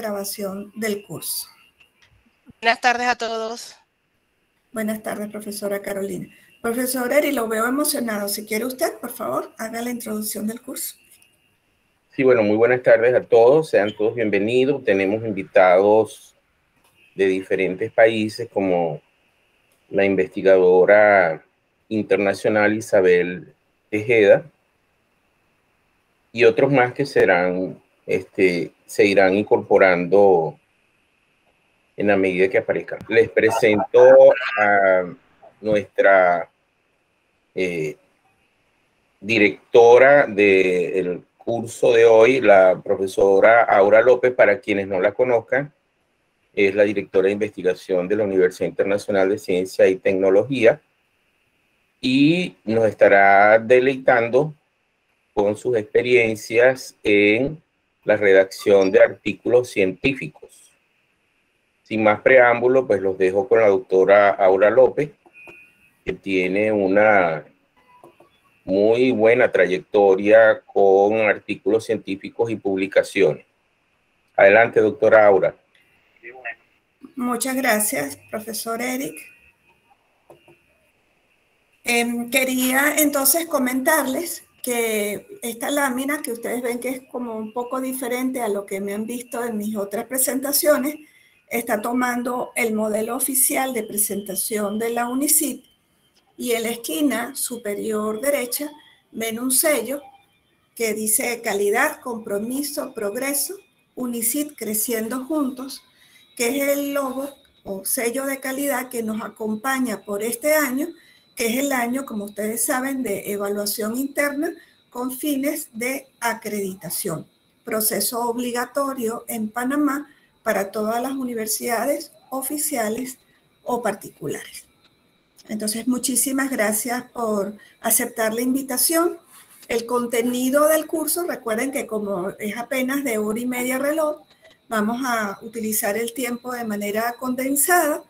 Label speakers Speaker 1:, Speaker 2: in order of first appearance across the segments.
Speaker 1: grabación del curso.
Speaker 2: Buenas tardes a todos.
Speaker 1: Buenas tardes, profesora Carolina. Profesor Eri, lo veo emocionado. Si quiere usted, por favor, haga la introducción del curso.
Speaker 3: Sí, bueno, muy buenas tardes a todos. Sean todos bienvenidos. Tenemos invitados de diferentes países, como la investigadora internacional Isabel Tejeda y otros más que se irán incorporando en la medida que aparezcan. Les presento a nuestra directora del curso de hoy, la profesora Aura López. Para quienes no la conozcan, es la directora de investigación de la Universidad Internacional de Ciencia y Tecnología y nos estará deleitando con sus experiencias en la redacción de artículos científicos. Sin más preámbulo, pues los dejo con la doctora Aura López, que tiene una muy buena trayectoria con artículos científicos y publicaciones. Adelante, doctora Aura.
Speaker 1: Muchas gracias, profesor Eric. Quería entonces comentarles que esta lámina, que ustedes ven que es como un poco diferente a lo que me han visto en mis otras presentaciones, está tomando el modelo oficial de presentación de la UNICIT, y en la esquina superior derecha ven un sello que dice calidad, compromiso, progreso, UNICIT creciendo juntos, que es el logo o sello de calidad que nos acompaña por este año, que es el año, como ustedes saben, de evaluación interna con fines de acreditación. Proceso obligatorio en Panamá para todas las universidades oficiales o particulares. Entonces, muchísimas gracias por aceptar la invitación. El contenido del curso, recuerden que como es apenas de 1h30 reloj, vamos a utilizar el tiempo de manera condensada,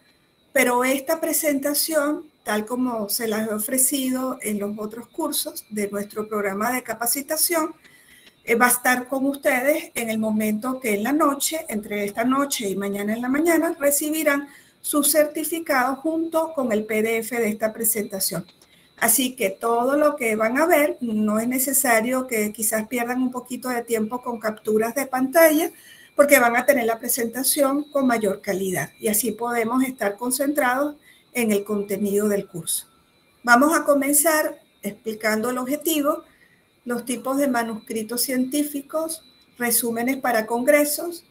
Speaker 1: pero esta presentación, tal como se las he ofrecido en los otros cursos de nuestro programa de capacitación, va a estar con ustedes en el momento que en la noche, entre esta noche y mañana en la mañana, recibirán su certificado junto con el PDF de esta presentación. Así que todo lo que van a ver, no es necesario que quizás pierdan un poquito de tiempo con capturas de pantalla, porque van a tener la presentación con mayor calidad y así podemos estar concentrados en el contenido del curso. Vamos a comenzar explicando el objetivo, los tipos de manuscritos científicos, resúmenes para congresos,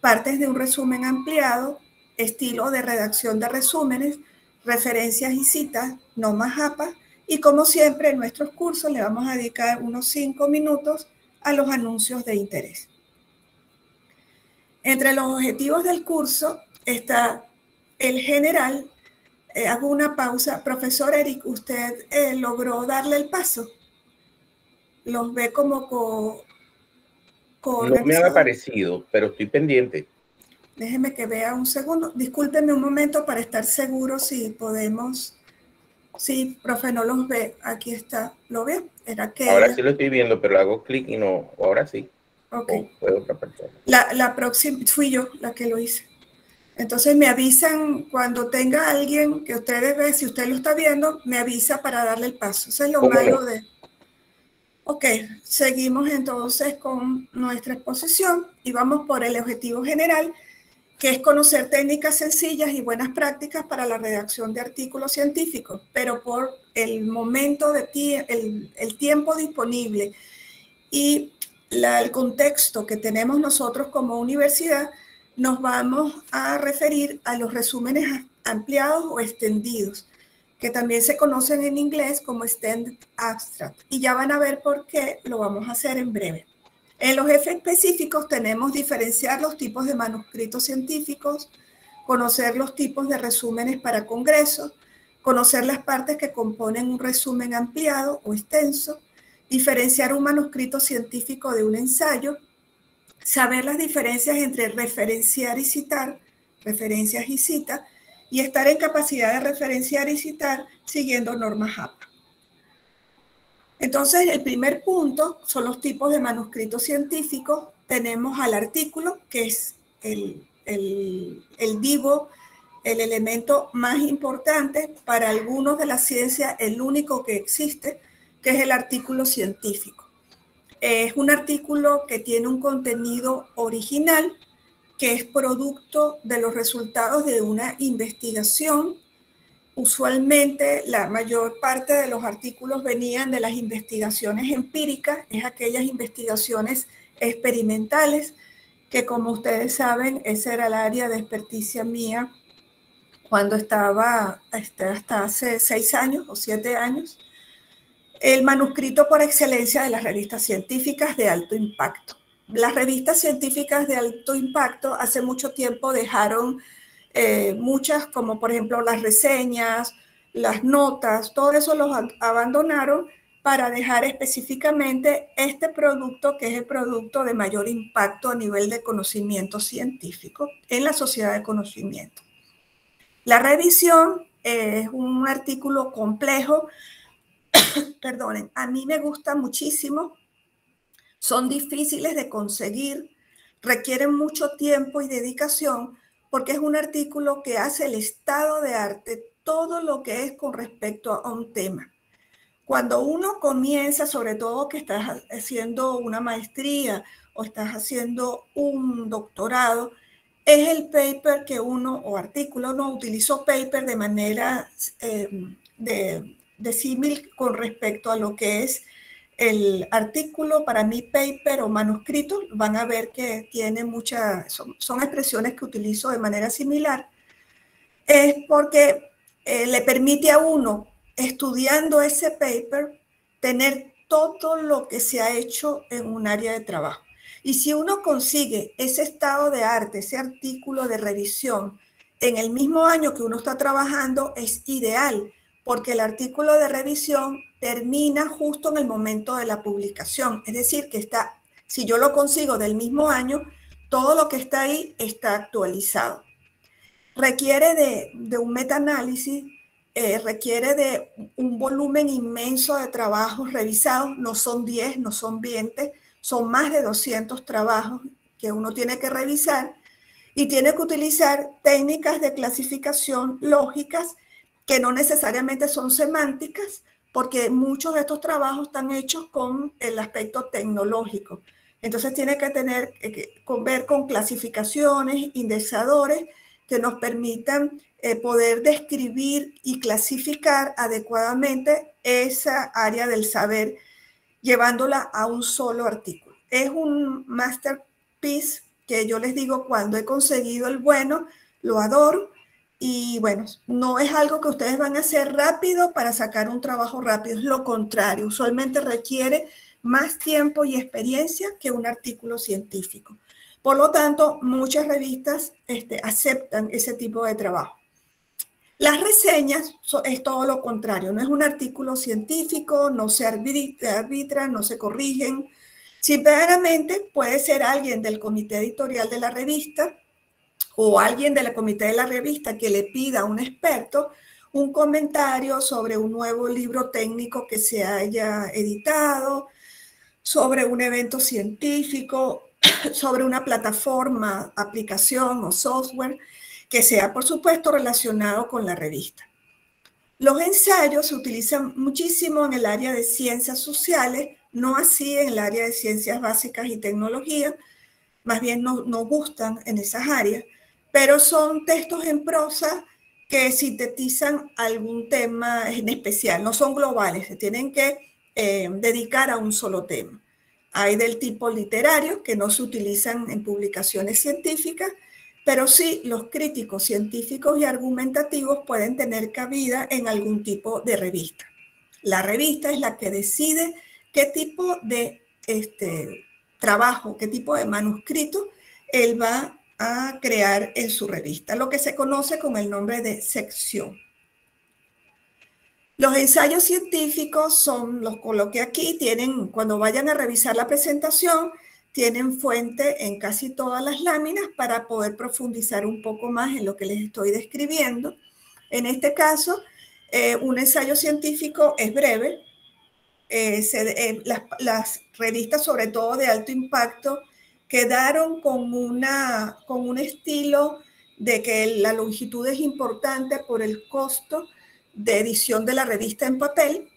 Speaker 1: partes de un resumen ampliado, estilo de redacción de resúmenes, referencias y citas, no más JAPA, y como siempre en nuestros cursos le vamos a dedicar unos 5 minutos a los anuncios de interés. Entre los objetivos del curso está el general. Hago una pausa. Profesor Eric, ¿usted logró darle el paso? ¿Los ve como
Speaker 3: no me han aparecido, pero estoy pendiente.
Speaker 1: Déjeme que vea un segundo. Discúlpeme un momento para estar seguro si podemos. Sí, profe, no los ve. Aquí está. ¿Lo ve? Era que
Speaker 3: ahora sí lo estoy viendo, pero hago clic y no. Ahora sí.
Speaker 1: Ok.
Speaker 3: Fue otra persona.
Speaker 1: La próxima, fui yo la que lo hice. Entonces me avisan cuando tenga alguien que ustedes ven, si usted lo está viendo, me avisa para darle el paso. Eso es lo malo de... Ok, seguimos entonces con nuestra exposición y vamos por el objetivo general, que es conocer técnicas sencillas y buenas prácticas para la redacción de artículos científicos, pero por el momento el tiempo disponible y el contexto que tenemos nosotros como universidad, nos vamos a referir a los resúmenes ampliados o extendidos, que también se conocen en inglés como Extended Abstract, y ya van a ver por qué lo vamos a hacer en breve. En los ejes específicos tenemos diferenciar los tipos de manuscritos científicos, conocer los tipos de resúmenes para congresos, conocer las partes que componen un resumen ampliado o extenso, diferenciar un manuscrito científico de un ensayo, saber las diferencias entre referenciar y citar, referencias y cita, y estar en capacidad de referenciar y citar siguiendo normas JAPA. Entonces, el primer punto son los tipos de manuscritos científicos. Tenemos al artículo, que es el vivo, el elemento más importante, para algunos de la ciencia el único que existe, que es el artículo científico. Es un artículo que tiene un contenido original, que es producto de los resultados de una investigación. Usualmente la mayor parte de los artículos venían de las investigaciones empíricas, es aquellas investigaciones experimentales, que como ustedes saben, ese era el área de experticia mía cuando estaba hasta hace 6 años o 7 años. El manuscrito por excelencia de las revistas científicas de alto impacto. Las revistas científicas de alto impacto hace mucho tiempo dejaron muchas, como por ejemplo las reseñas, las notas, todo eso los abandonaron para dejar específicamente este producto, que es el producto de mayor impacto a nivel de conocimiento científico en la sociedad de conocimiento. La revisión es un artículo complejo, perdonen, a mí me gusta muchísimo, son difíciles de conseguir, requieren mucho tiempo y dedicación, porque es un artículo que hace el estado de arte, todo lo que es con respecto a un tema. Cuando uno comienza, sobre todo que estás haciendo una maestría o estás haciendo un doctorado, es el paper que uno, o artículo, no utilizo paper de manera de símil con respecto a lo que es el artículo. Para mí paper o manuscrito, van a ver que tiene son expresiones que utilizo de manera similar, es porque le permite a uno, estudiando ese paper, tener todo lo que se ha hecho en un área de trabajo. Y si uno consigue ese estado de arte, ese artículo de revisión, en el mismo año que uno está trabajando, es ideal, porque el artículo de revisión termina justo en el momento de la publicación. Es decir, que si yo lo consigo del mismo año, todo lo que está ahí está actualizado. Requiere de un metaanálisis, requiere de un volumen inmenso de trabajos revisados, no son 10, no son 20, son más de 200 trabajos que uno tiene que revisar, y tiene que utilizar técnicas de clasificación lógicas que no necesariamente son semánticas, porque muchos de estos trabajos están hechos con el aspecto tecnológico. Entonces tiene que ver con clasificaciones, indexadores, que nos permitan poder describir y clasificar adecuadamente esa área del saber, llevándola a un solo artículo. Es un masterpiece que yo les digo, cuando he conseguido el bueno, lo adoro. Y bueno, no es algo que ustedes van a hacer rápido para sacar un trabajo rápido, es lo contrario, usualmente requiere más tiempo y experiencia que un artículo científico. Por lo tanto, muchas revistas aceptan ese tipo de trabajo. Las reseñas es todo lo contrario, no es un artículo científico, no se arbitran, no se corrigen. Simplemente puede ser alguien del comité editorial de la revista o alguien del comité de la revista que le pida a un experto un comentario sobre un nuevo libro técnico que se haya editado, sobre un evento científico, sobre una plataforma, aplicación o software que sea, por supuesto, relacionado con la revista. Los ensayos se utilizan muchísimo en el área de ciencias sociales, no así en el área de ciencias básicas y tecnología, más bien no gustan en esas áreas, pero son textos en prosa que sintetizan algún tema en especial, no son globales, se tienen que dedicar a un solo tema. Hay del tipo literario, que no se utilizan en publicaciones científicas, pero sí los críticos científicos y argumentativos pueden tener cabida en algún tipo de revista. La revista es la que decide qué tipo de trabajo, qué tipo de manuscrito él va a crear en su revista, lo que se conoce con el nombre de sección. Los ensayos científicos los coloqué aquí, cuando vayan a revisar la presentación, tienen fuente en casi todas las láminas para poder profundizar un poco más en lo que les estoy describiendo. En este caso, un ensayo científico es breve. Las revistas, sobre todo de alto impacto, quedaron con un estilo de que la longitud es importante por el costo de edición de la revista en papel,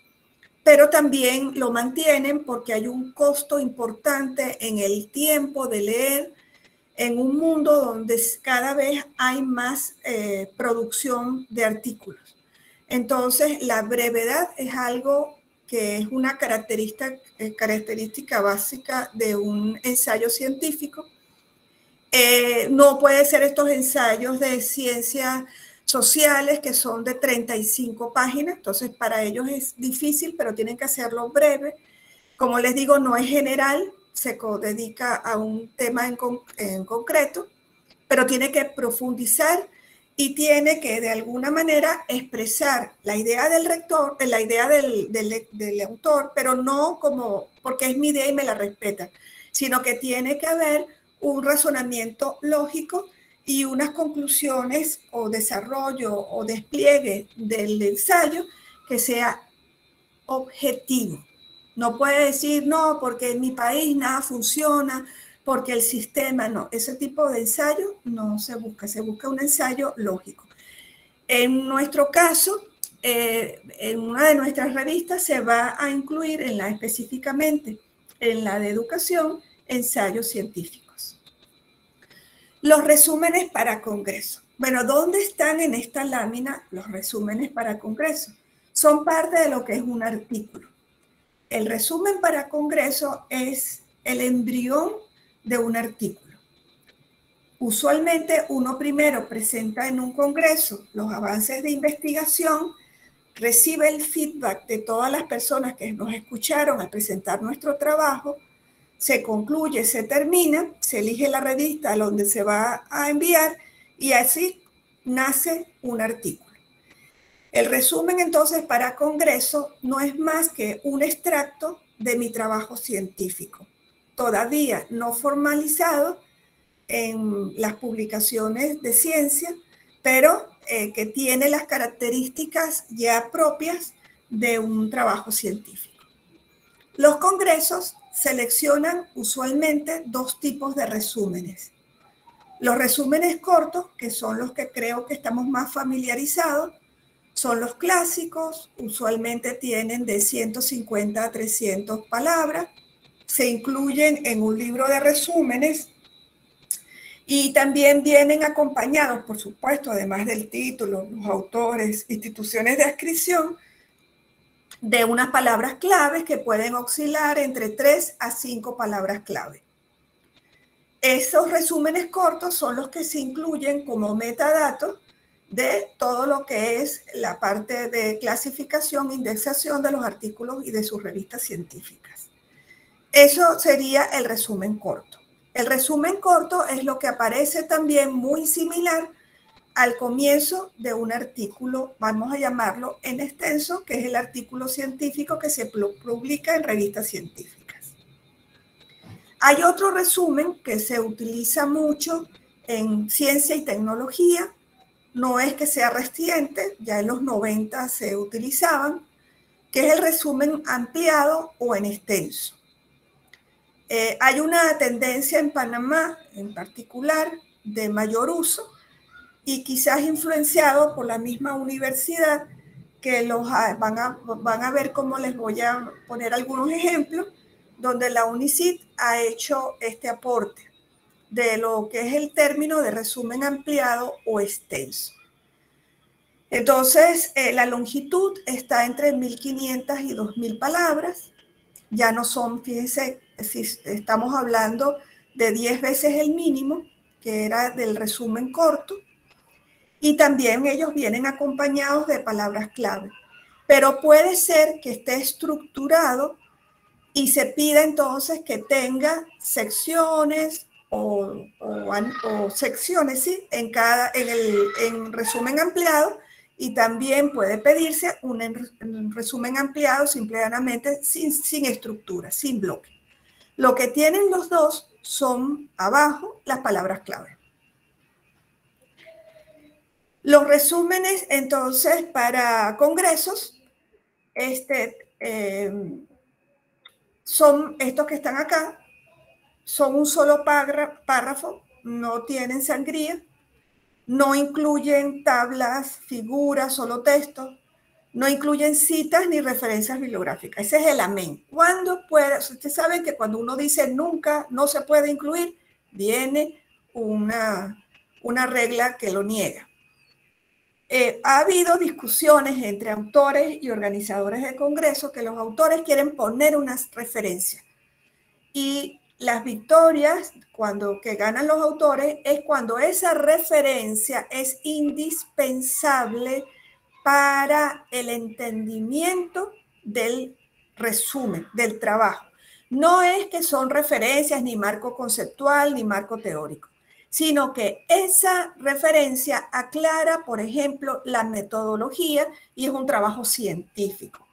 Speaker 1: pero también lo mantienen porque hay un costo importante en el tiempo de leer en un mundo donde cada vez hay más producción de artículos. Entonces, la brevedad es algo que es una característica básica de un ensayo científico. No puede ser estos ensayos de ciencias sociales que son de 35 páginas, entonces para ellos es difícil, pero tienen que hacerlo breve. Como les digo, no es general, se dedica a un tema en concreto, pero tiene que profundizar y tiene que de alguna manera expresar la idea del rector, la idea del autor, pero no como porque es mi idea y me la respeta, sino que tiene que haber un razonamiento lógico y unas conclusiones o desarrollo o despliegue del ensayo que sea objetivo. No puede decir, no, porque en mi país nada funciona, porque el sistema, no. Ese tipo de ensayo no se busca un ensayo lógico. En nuestro caso, en una de nuestras revistas se va a incluir específicamente en la de educación, ensayos científicos. Los resúmenes para congreso. Bueno, ¿dónde están en esta lámina los resúmenes para congreso? Son parte de lo que es un artículo. El resumen para congreso es el embrión de un artículo. Usualmente uno primero presenta en un congreso los avances de investigación, recibe el feedback de todas las personas que nos escucharon al presentar nuestro trabajo, se concluye, se termina, se elige la revista a donde se va a enviar y así nace un artículo. El resumen entonces para congreso no es más que un extracto de mi trabajo científico, todavía no formalizado en las publicaciones de ciencia, pero que tiene las características ya propias de un trabajo científico. Los congresos seleccionan usualmente dos tipos de resúmenes. Los resúmenes cortos, que son los que creo que estamos más familiarizados, son los clásicos, usualmente tienen de 150 a 300 palabras, se incluyen en un libro de resúmenes y también vienen acompañados, por supuesto, además del título, los autores, instituciones de adscripción, de unas palabras claves que pueden oscilar entre 3 a 5 palabras clave. Esos resúmenes cortos son los que se incluyen como metadatos de todo lo que es la parte de clasificación, indexación de los artículos y de sus revistas científicas. Eso sería el resumen corto. El resumen corto es lo que aparece también muy similar al comienzo de un artículo, vamos a llamarlo en extenso, que es el artículo científico que se publica en revistas científicas. Hay otro resumen que se utiliza mucho en ciencia y tecnología, no es que sea reciente, ya en los 90 se utilizaban, que es el resumen ampliado o en extenso. Hay una tendencia en Panamá, en particular, de mayor uso, y quizás influenciado por la misma universidad, que van a ver cómo les voy a poner algunos ejemplos, donde la UNICIT ha hecho este aporte de lo que es el término de resumen ampliado o extenso. Entonces, la longitud está entre 1.500 y 2.000 palabras. Ya no son, fíjense, si estamos hablando de 10 veces el mínimo, que era del resumen corto. Y también ellos vienen acompañados de palabras clave. Pero puede ser que esté estructurado y se pida entonces que tenga secciones o secciones, ¿sí? En resumen ampliado, y también puede pedirse un resumen ampliado simplemente sin estructura, sin bloque. Lo que tienen los dos son abajo las palabras clave. Los resúmenes, entonces, para congresos, son estos que están acá, son un solo párrafo, no tienen sangría, no incluyen tablas, figuras, solo texto, no incluyen citas ni referencias bibliográficas. Ese es el amén. ¿Cuándo puede? Ustedes saben que cuando uno dice nunca, no se puede incluir, viene una regla que lo niega. Ha habido discusiones entre autores y organizadores de congresos que los autores quieren poner unas referencias. Y las victorias que ganan los autores es cuando esa referencia es indispensable para el entendimiento del resumen, del trabajo. No es que son referencias ni marco conceptual ni marco teórico, sino que esa referencia aclara, por ejemplo, la metodología y es un trabajo científico.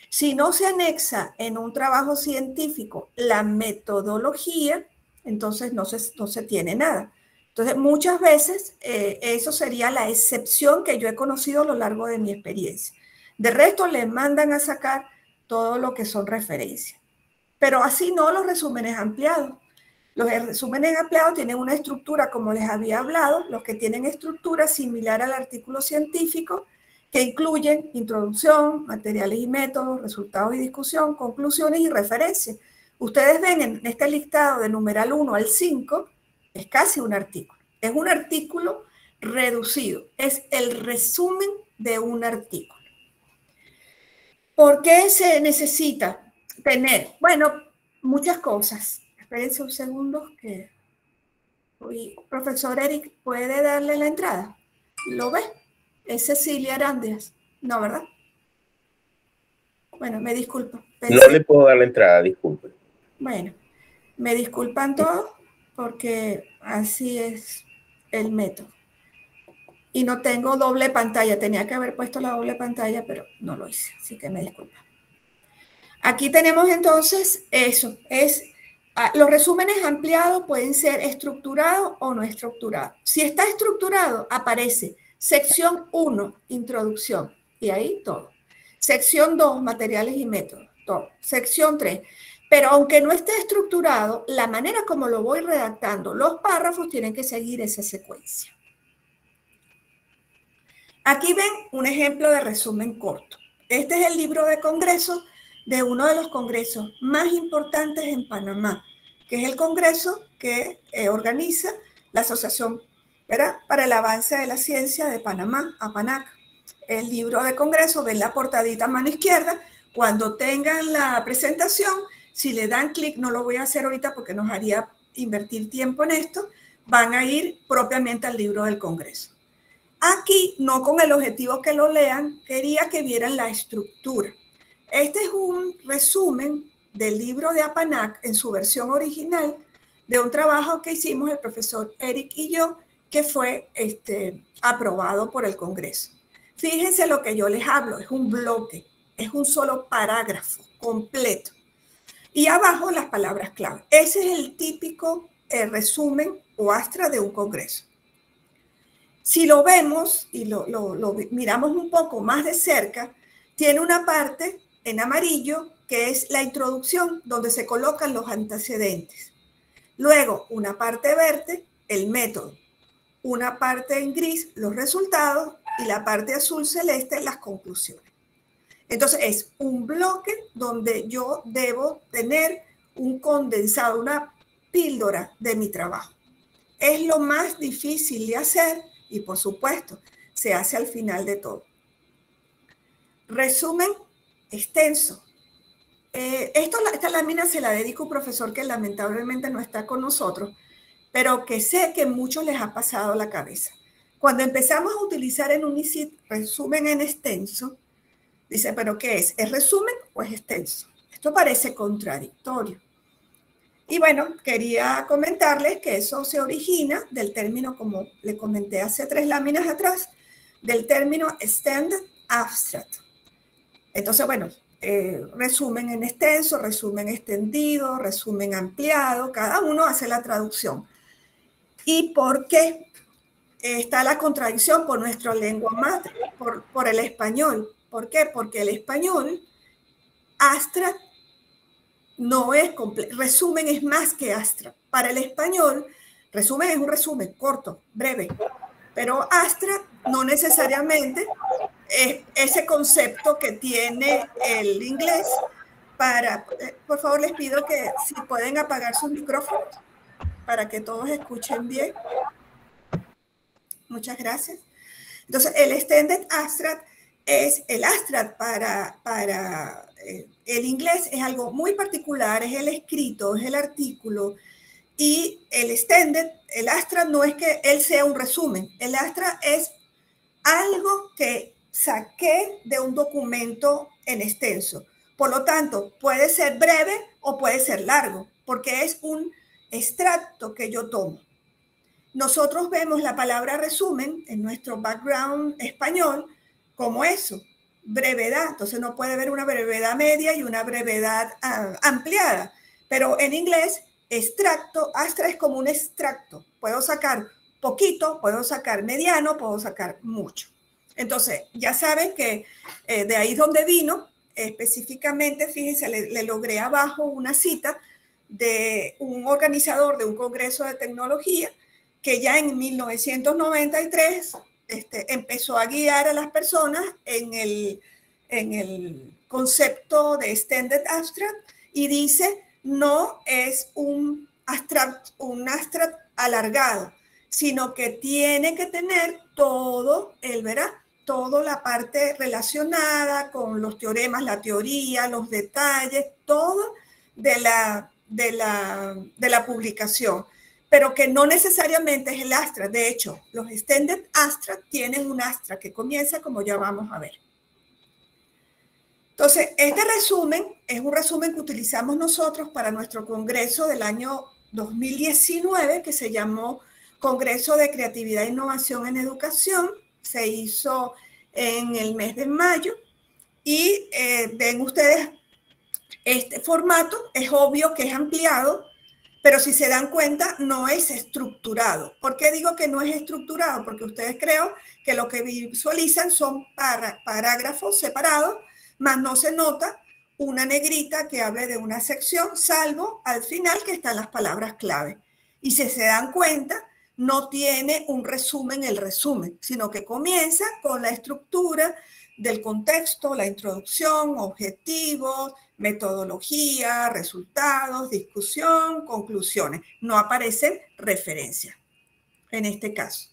Speaker 1: Si no se anexa en un trabajo científico la metodología, entonces no se tiene nada. Entonces, muchas veces eso sería la excepción que yo he conocido a lo largo de mi experiencia. De resto, les mandan a sacar todo lo que son referencias. Pero así no los resúmenes ampliados. Los resúmenes ampliados tienen una estructura, como les había hablado, los que tienen estructura similar al artículo científico, que incluyen introducción, materiales y métodos, resultados y discusión, conclusiones y referencias. Ustedes ven en este listado de numeral 1 al 5, es casi un artículo. Es un artículo reducido. Es el resumen de un artículo. ¿Por qué se necesita tener? Bueno, muchas cosas. Espérense un segundo que... Profesor Eric, ¿puede darle la entrada? ¿Lo ve? Es Cecilia Arandias. No, ¿verdad? Bueno, me disculpo.
Speaker 3: No le puedo dar la entrada, disculpe.
Speaker 1: Bueno, me disculpan todos porque así es el método. Y no tengo doble pantalla. Tenía que haber puesto la doble pantalla, pero no lo hice, así que me disculpan. Aquí tenemos entonces eso. Los resúmenes ampliados pueden ser estructurados o no estructurados. Si está estructurado, aparece sección 1, introducción, y ahí todo. Sección 2, materiales y métodos, todo. Sección 3. Pero aunque no esté estructurado, la manera como lo voy redactando, los párrafos tienen que seguir esa secuencia. Aquí ven un ejemplo de resumen corto. Este es el libro de congreso de uno de los congresos más importantes en Panamá, que es el congreso que organiza la Asociación, ¿verdad?, para el Avance de la Ciencia de Panamá, APANAC. El libro de congreso, ven la portadita a mano izquierda. Cuando tengan la presentación, si le dan clic, no lo voy a hacer ahorita porque nos haría invertir tiempo en esto, van a ir propiamente al libro del congreso. Aquí, no con el objetivo que lo lean, quería que vieran la estructura. Este es un resumen del libro de APANAC en su versión original de un trabajo que hicimos el profesor Eric y yo, que fue aprobado por el Congreso. Fíjense lo que yo les hablo, es un bloque, es un solo parágrafo completo. Y abajo las palabras clave. Ese es el típico resumen o astra de un congreso. Si lo vemos y lo miramos un poco más de cerca, tiene una parte en amarillo que es la introducción, donde se colocan los antecedentes. Luego, una parte verde, el método. Una parte en gris, los resultados, y la parte azul celeste, las conclusiones. Entonces, es un bloque donde yo debo tener un condensado, una píldora de mi trabajo. Es lo más difícil de hacer y, por supuesto, se hace al final de todo. Resumen extenso. Esta lámina se la dedico a un profesor que lamentablemente no está con nosotros, pero que sé que a muchos les ha pasado la cabeza. Cuando empezamos a utilizar en Unicid resumen en extenso, dice, ¿pero qué es? ¿Es resumen o es extenso? Esto parece contradictorio. Y bueno, quería comentarles que eso se origina del término, como le comenté hace 3 láminas atrás, del término extended abstract. Entonces, bueno, resumen en extenso, resumen extendido, resumen ampliado, cada uno hace la traducción. ¿Y por qué está la contradicción? Por nuestra lengua madre, por el español. ¿Por qué? Porque el español, abstract, no es completo. Resumen es más que abstract. Para el español, resumen es un resumen corto, breve, pero abstract no necesariamente es ese concepto que tiene el inglés. Por favor, les pido que si pueden apagar sus micrófonos para que todos escuchen bien. Muchas gracias. Entonces, el Extended Abstract es el abstract para el inglés, es algo muy particular, es el escrito, es el artículo, y el Extended, el abstract no es que él sea un resumen, el abstract es algo que saqué de un documento en extenso. Por lo tanto, puede ser breve o puede ser largo, porque es un extracto que yo tomo. Nosotros vemos la palabra resumen en nuestro background español como eso, brevedad. Entonces no puede haber una brevedad media y una brevedad ampliada. Pero en inglés, extracto, abstract es como un extracto. Puedo sacar poquito, puedo sacar mediano, puedo sacar mucho. Entonces, ya saben que de ahí donde vino, específicamente, fíjense, le logré abajo una cita de un organizador de un congreso de tecnología que ya en 1993 empezó a guiar a las personas en el concepto de Extended Abstract y dice, no es un abstract alargado, sino que tiene que tener todo toda la parte relacionada con los teoremas, la teoría, los detalles, todo de la publicación, pero que no necesariamente es el abstract. De hecho, los Extended Abstract tienen un abstract que comienza como ya vamos a ver. Entonces, este resumen es un resumen que utilizamos nosotros para nuestro congreso del año 2019, que se llamó Congreso de Creatividad e Innovación en Educación. Se hizo en el mes de mayo y ven ustedes este formato, es obvio que es ampliado, pero si se dan cuenta no es estructurado. ¿Por qué digo que no es estructurado? Porque ustedes creo que lo que visualizan son parágrafos separados, más no se nota una negrita que hable de una sección, salvo al final que están las palabras clave. Y si se dan cuenta, no tiene un resumen el resumen, sino que comienza con la estructura del contexto, la introducción, objetivos, metodología, resultados, discusión, conclusiones. No aparecen referencias en este caso.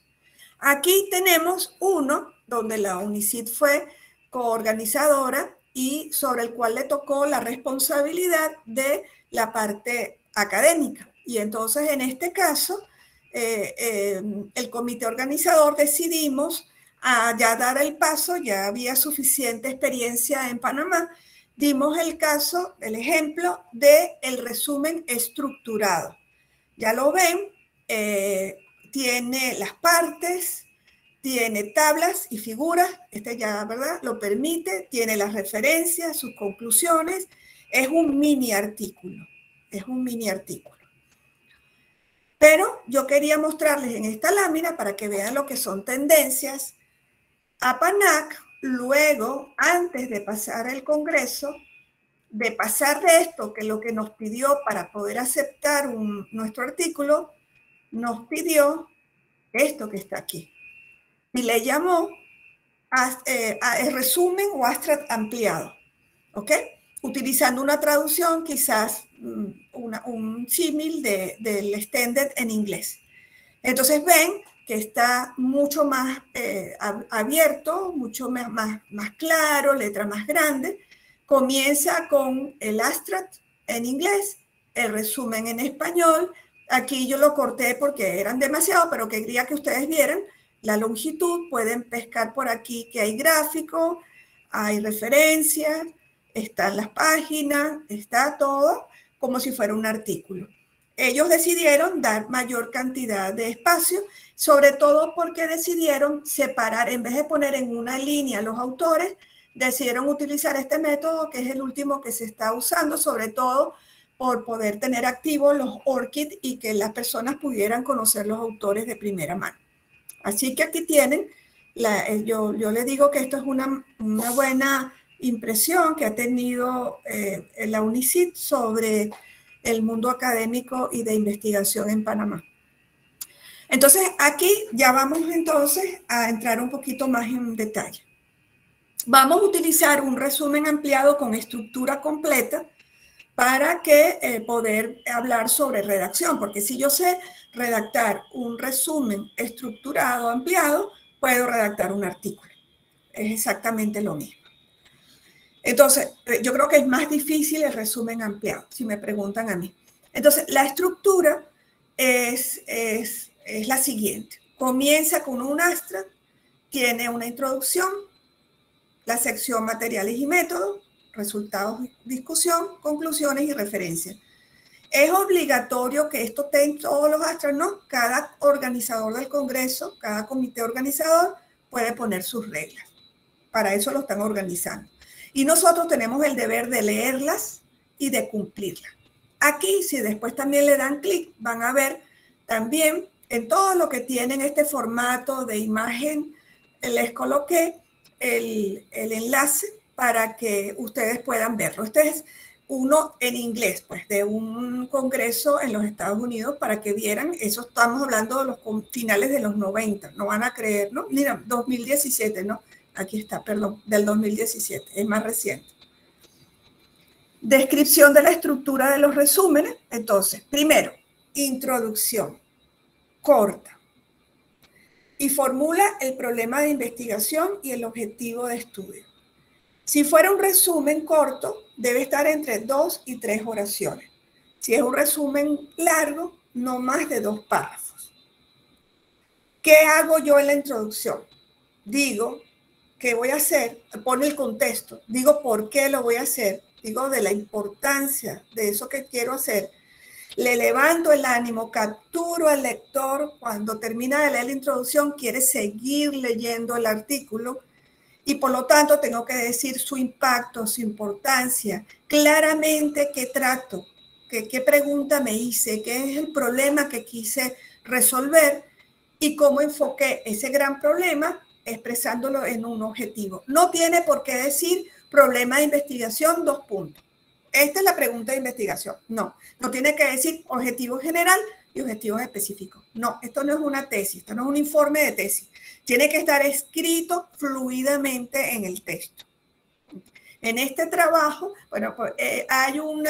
Speaker 1: Aquí tenemos uno donde la UNICIT fue coorganizadora y sobre el cual le tocó la responsabilidad de la parte académica. Y entonces en este caso, el comité organizador decidimos ya dar el paso, ya había suficiente experiencia en Panamá, dimos el caso, el ejemplo del resumen estructurado. Ya lo ven, tiene las partes, tiene tablas y figuras, ya, ¿verdad? Lo permite, tiene las referencias, sus conclusiones, es un mini artículo, Pero yo quería mostrarles en esta lámina, para que vean lo que son tendencias, APANAC, luego, antes de pasar el congreso, de pasar de esto, que lo que nos pidió para poder aceptar nuestro artículo, nos pidió esto que está aquí. Y le llamó el resumen o abstract ampliado, ¿ok? Utilizando una traducción, quizás un símil del extended en inglés. Entonces ven que está mucho más abierto, mucho más claro, letra más grande. Comienza con el abstract en inglés, el resumen en español. Aquí yo lo corté porque eran demasiado, pero quería que ustedes vieran la longitud. Pueden pescar por aquí que hay gráfico, hay referencias, están las páginas, está todo como si fuera un artículo. Ellos decidieron dar mayor cantidad de espacio, sobre todo porque decidieron separar, en vez de poner en una línea los autores, decidieron utilizar este método que es el último que se está usando, sobre todo por poder tener activos los ORCID y que las personas pudieran conocer los autores de primera mano. Así que aquí tienen, yo les digo que esto es una buena impresión que ha tenido la UNICIT sobre el mundo académico y de investigación en Panamá. Entonces, aquí ya vamos entonces a entrar un poquito más en detalle. Vamos a utilizar un resumen ampliado con estructura completa para que poder hablar sobre redacción, porque si yo sé redactar un resumen estructurado, ampliado, puedo redactar un artículo. Es exactamente lo mismo. Entonces, yo creo que es más difícil el resumen ampliado, si me preguntan a mí. Entonces, la estructura es la siguiente. Comienza con un abstract, tiene una introducción, la sección materiales y métodos, resultados, discusión, conclusiones y referencias. Es obligatorio que esto esté en todos los abstracts, ¿no? Cada organizador del congreso, cada comité organizador puede poner sus reglas. Para eso lo están organizando. Y nosotros tenemos el deber de leerlas y de cumplirlas. Aquí, si después también le dan clic, van a ver también en todo lo que tienen este formato de imagen, les coloqué el enlace para que ustedes puedan verlo. Este es uno en inglés, pues, de un congreso en los Estados Unidos para que vieran. Eso estamos hablando de los finales de los 90, no van a creer, ¿no? Mira, 2017, ¿no? Aquí está, perdón, del 2017, es más reciente. Descripción de la estructura de los resúmenes. Entonces, primero, introducción, corta. Y formula el problema de investigación y el objetivo de estudio. Si fuera un resumen corto, debe estar entre 2 y 3 oraciones. Si es un resumen largo, no más de 2 párrafos. ¿Qué hago yo en la introducción? Digo qué voy a hacer, pone el contexto, digo por qué lo voy a hacer, digo de la importancia de eso que quiero hacer. Le levanto el ánimo, capturo al lector, cuando termina de leer la introducción quiere seguir leyendo el artículo y por lo tanto tengo que decir su impacto, su importancia, claramente qué trato, qué pregunta me hice, qué es el problema que quise resolver y cómo enfoqué ese gran problema expresándolo en un objetivo. No tiene por qué decir problema de investigación, 2 puntos. Esta es la pregunta de investigación. No tiene que decir objetivo general y objetivos específicos. No, esto no es una tesis, esto no es un informe de tesis. Tiene que estar escrito fluidamente en el texto. En este trabajo, bueno, pues, hay un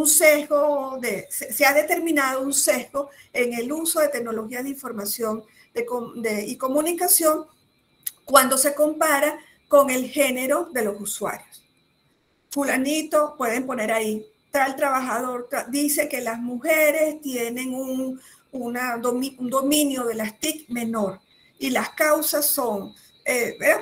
Speaker 1: sesgo, se ha determinado un sesgo en el uso de tecnologías de información y comunicación cuando se compara con el género de los usuarios. Fulanito, pueden poner ahí, tal trabajador dice que las mujeres tienen un dominio de las TIC menor y las causas son,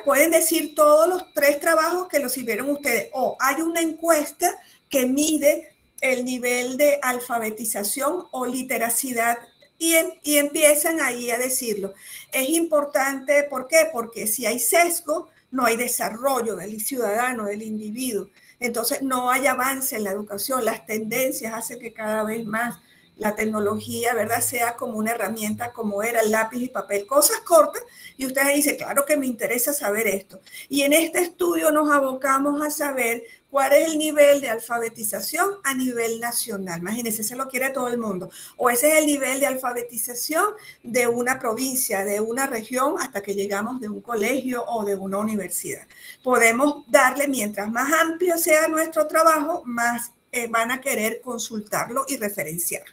Speaker 1: pueden decir todos los 3 trabajos que los sirvieron ustedes, o hay una encuesta que mide el nivel de alfabetización o literacidad y empiezan ahí a decirlo. Es importante, ¿por qué? Porque si hay sesgo, no hay desarrollo del ciudadano, del individuo. Entonces no hay avance en la educación, las tendencias hacen que cada vez más la tecnología, ¿verdad?, sea como una herramienta como era el lápiz y papel, cosas cortas, y ustedes dicen, claro que me interesa saber esto. Y en este estudio nos abocamos a saber cuál es el nivel de alfabetización a nivel nacional. Imagínense, se lo quiere todo el mundo. O ese es el nivel de alfabetización de una provincia, de una región, hasta que llegamos de un colegio o de una universidad. Podemos darle, mientras más amplio sea nuestro trabajo, más van a querer consultarlo y referenciar.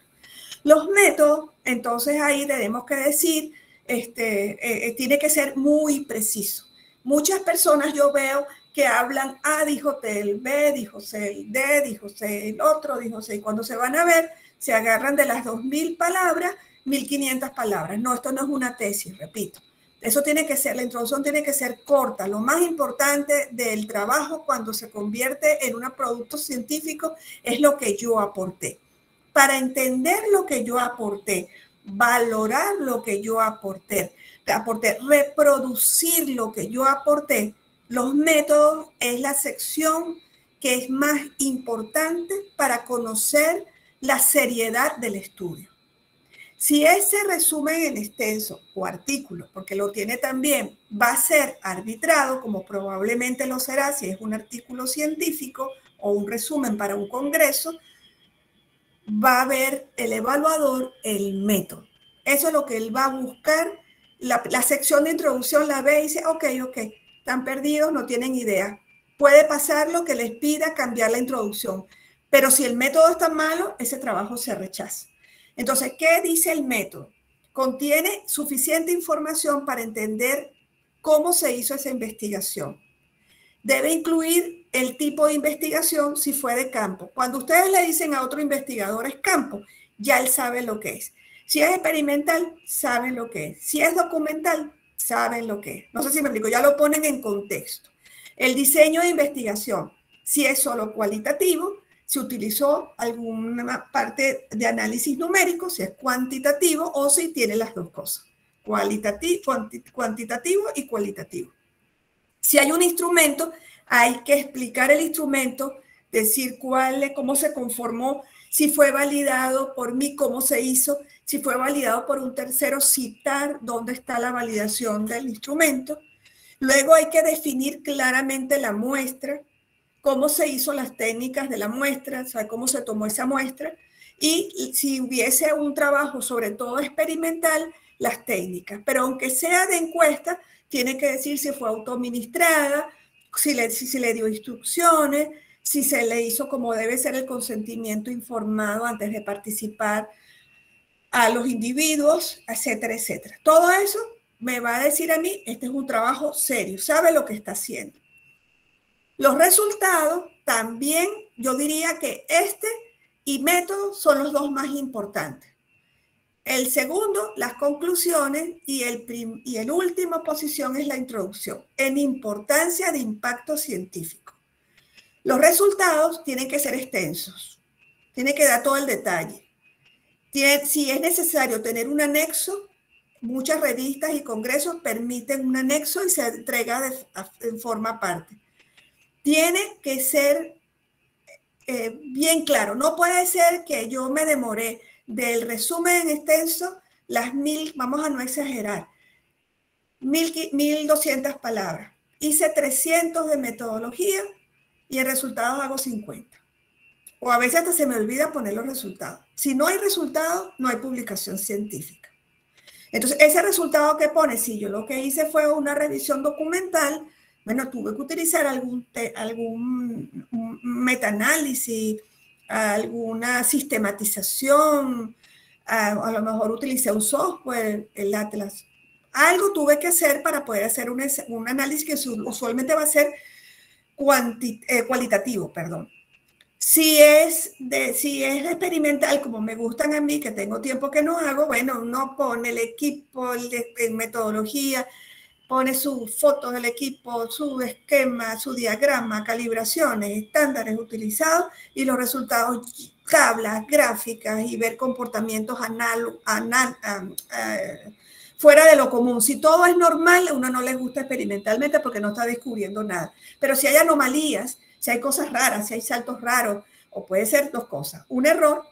Speaker 1: Los métodos, entonces ahí tenemos que decir, tiene que ser muy preciso. Muchas personas yo veo que hablan A, dijo T, el B, dijo C, el D, dijo C, el otro, dijo C. Y cuando se van a ver, se agarran de las 2.000 palabras, 1.500 palabras. No, esto no es una tesis, repito. Eso tiene que ser, la introducción tiene que ser corta. Lo más importante del trabajo cuando se convierte en un producto científico es lo que yo aporté. Para entender lo que yo aporté, valorar lo que yo aporté, reproducir lo que yo aporté, los métodos es la sección que es más importante para conocer la seriedad del estudio. Si ese resumen en extenso o artículo, porque lo tiene también, va a ser arbitrado, como probablemente lo será si es un artículo científico o un resumen para un congreso, va a ver el evaluador el método. Eso es lo que él va a buscar. La sección de introducción la ve y dice, ok, están perdidos, no tienen idea. Puede pasar lo que les pida cambiar la introducción, pero si el método está malo, ese trabajo se rechaza. Entonces, ¿qué dice el método? Contiene suficiente información para entender cómo se hizo esa investigación. Debe incluir el tipo de investigación si fue de campo. Cuando ustedes le dicen a otro investigador es campo, ya él sabe lo que es. Si es experimental, saben lo que es. Si es documental, saben lo que es. No sé si me explico, ya lo ponen en contexto. El diseño de investigación, si es solo cualitativo, si utilizó alguna parte de análisis numérico, si es cuantitativo o si tiene las dos cosas, cuantitativo y cualitativo. Si hay un instrumento, hay que explicar el instrumento, decir cómo se conformó, si fue validado por mí, cómo se hizo, si fue validado por un tercero, citar dónde está la validación del instrumento. Luego hay que definir claramente la muestra, cómo se hizo las técnicas de la muestra, o sea, cómo se tomó esa muestra, y si hubiese un trabajo sobre todo experimental, las técnicas. Pero aunque sea de encuesta, tiene que decir si fue autoadministrada, si le dio instrucciones, si se le hizo como debe ser el consentimiento informado antes de participar a los individuos, etcétera, etcétera. Todo eso me va a decir a mí, este es un trabajo serio, sabe lo que está haciendo. Los resultados también, yo diría que y método son los dos más importantes. El segundo, las conclusiones, y el última posición es la introducción, en importancia de impacto científico. Los resultados tienen que ser extensos, tienen que dar todo el detalle. Si es necesario tener un anexo, muchas revistas y congresos permiten un anexo y se entrega en forma aparte. Tiene que ser bien claro. No puede ser que yo me demoré del resumen extenso, vamos a no exagerar, 1200 palabras. Hice 300 de metodología y el resultado hago 50. O a veces hasta se me olvida poner los resultados. Si no hay resultados, no hay publicación científica. Entonces, ese resultado que pone, si yo lo que hice fue una revisión documental, bueno, tuve que utilizar algún metaanálisis, alguna sistematización, a lo mejor utilicé un software, el Atlas. Algo tuve que hacer para poder hacer un análisis que usualmente va a ser cualitativo, perdón. Si es experimental, como me gustan a mí, que tengo tiempo que no hago, bueno, uno pone el equipo, en metodología, pone sus fotos del equipo, su esquema, su diagrama, calibraciones, estándares utilizados y los resultados, tablas, gráficas y ver comportamientos fuera de lo común. Si todo es normal, a uno no le gusta experimentalmente porque no está descubriendo nada. Pero si hay anomalías, si hay cosas raras, si hay saltos raros, o puede ser dos cosas. Un error,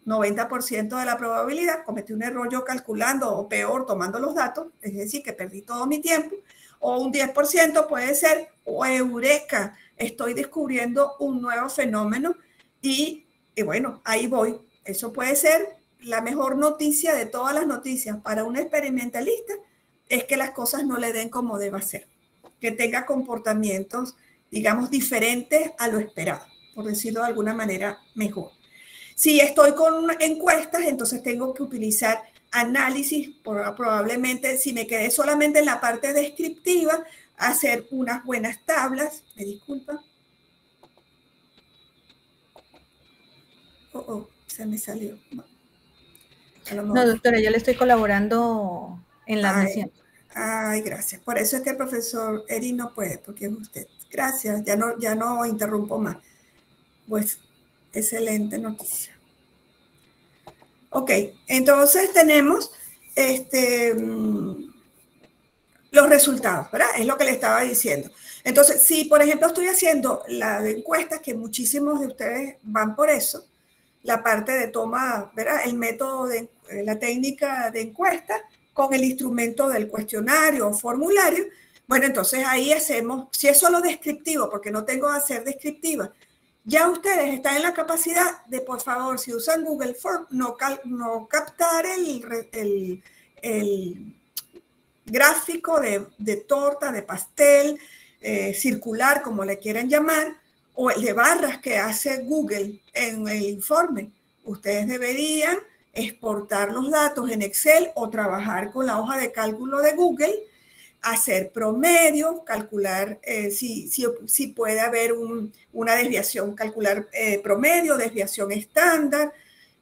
Speaker 1: 90% de la probabilidad, cometí un error yo calculando, o peor, tomando los datos, es decir, que perdí todo mi tiempo, o un 10% puede ser, o eureka, estoy descubriendo un nuevo fenómeno y bueno, ahí voy. Eso puede ser la mejor noticia de todas las noticias para un experimentalista, es que las cosas no le den como deba ser, que tenga comportamientos, digamos, diferentes a lo esperado, por decirlo de alguna manera mejor. Si estoy con encuestas, entonces tengo que utilizar análisis, probablemente si me quedé solamente en la parte descriptiva, hacer unas buenas tablas. Me disculpa. Se me salió.
Speaker 4: No, doctora, yo le estoy colaborando en la admisión.
Speaker 1: Ay, gracias. Por eso es que el profesor Eri no puede, porque es usted. Gracias, ya no interrumpo más. Pues, excelente noticia. Ok, entonces tenemos los resultados, ¿verdad? Es lo que le estaba diciendo. Entonces, si por ejemplo estoy haciendo la de encuestas, que muchísimos de ustedes van por eso, la parte de toma, ¿verdad? El método de la técnica de encuesta con el instrumento del cuestionario o formulario. Bueno, entonces ahí hacemos, si es solo descriptivo, porque no tengo que hacer descriptiva, ya ustedes están en la capacidad de, por favor, si usan Google Form, no captar el gráfico de torta, de pastel, circular, como le quieran llamar, o el de barras que hace Google en el informe. Ustedes deberían exportar los datos en Excel o trabajar con la hoja de cálculo de Google, hacer promedio, calcular si puede haber una desviación, calcular promedio, desviación estándar,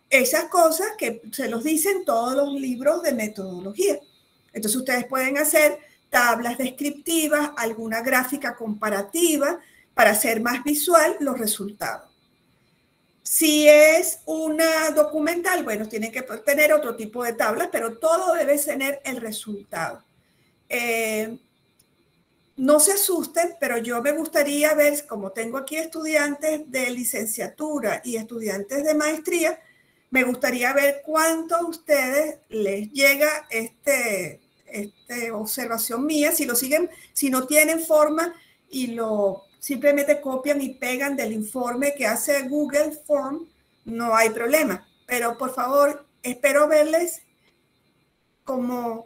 Speaker 1: esas cosas que se los dicen todos los libros de metodología. Entonces ustedes pueden hacer tablas descriptivas, alguna gráfica comparativa para hacer más visual los resultados. Si es una documental, bueno, tienen que tener otro tipo de tablas, pero todo debe tener el resultado. No se asusten, pero yo me gustaría ver, como tengo aquí estudiantes de licenciatura y estudiantes de maestría, me gustaría ver cuánto a ustedes les llega esta observación mía, si lo siguen, si no tienen forma y lo simplemente copian y pegan del informe que hace Google Form, no hay problema. Pero por favor, espero verles como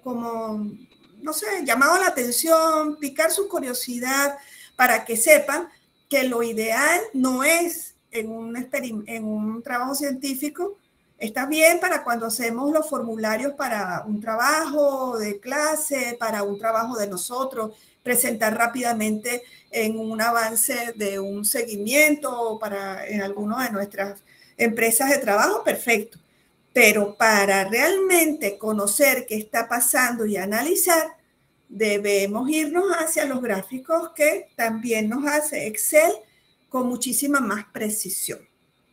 Speaker 1: no sé, llamado la atención, picar su curiosidad para que sepan que lo ideal no es en un trabajo científico. Está bien para cuando hacemos los formularios para un trabajo de clase, para un trabajo de nosotros, presentar rápidamente en un avance de un seguimiento para en alguna de nuestras empresas de trabajo, perfecto. Pero para realmente conocer qué está pasando y analizar, debemos irnos hacia los gráficos que también nos hace Excel con muchísima más precisión.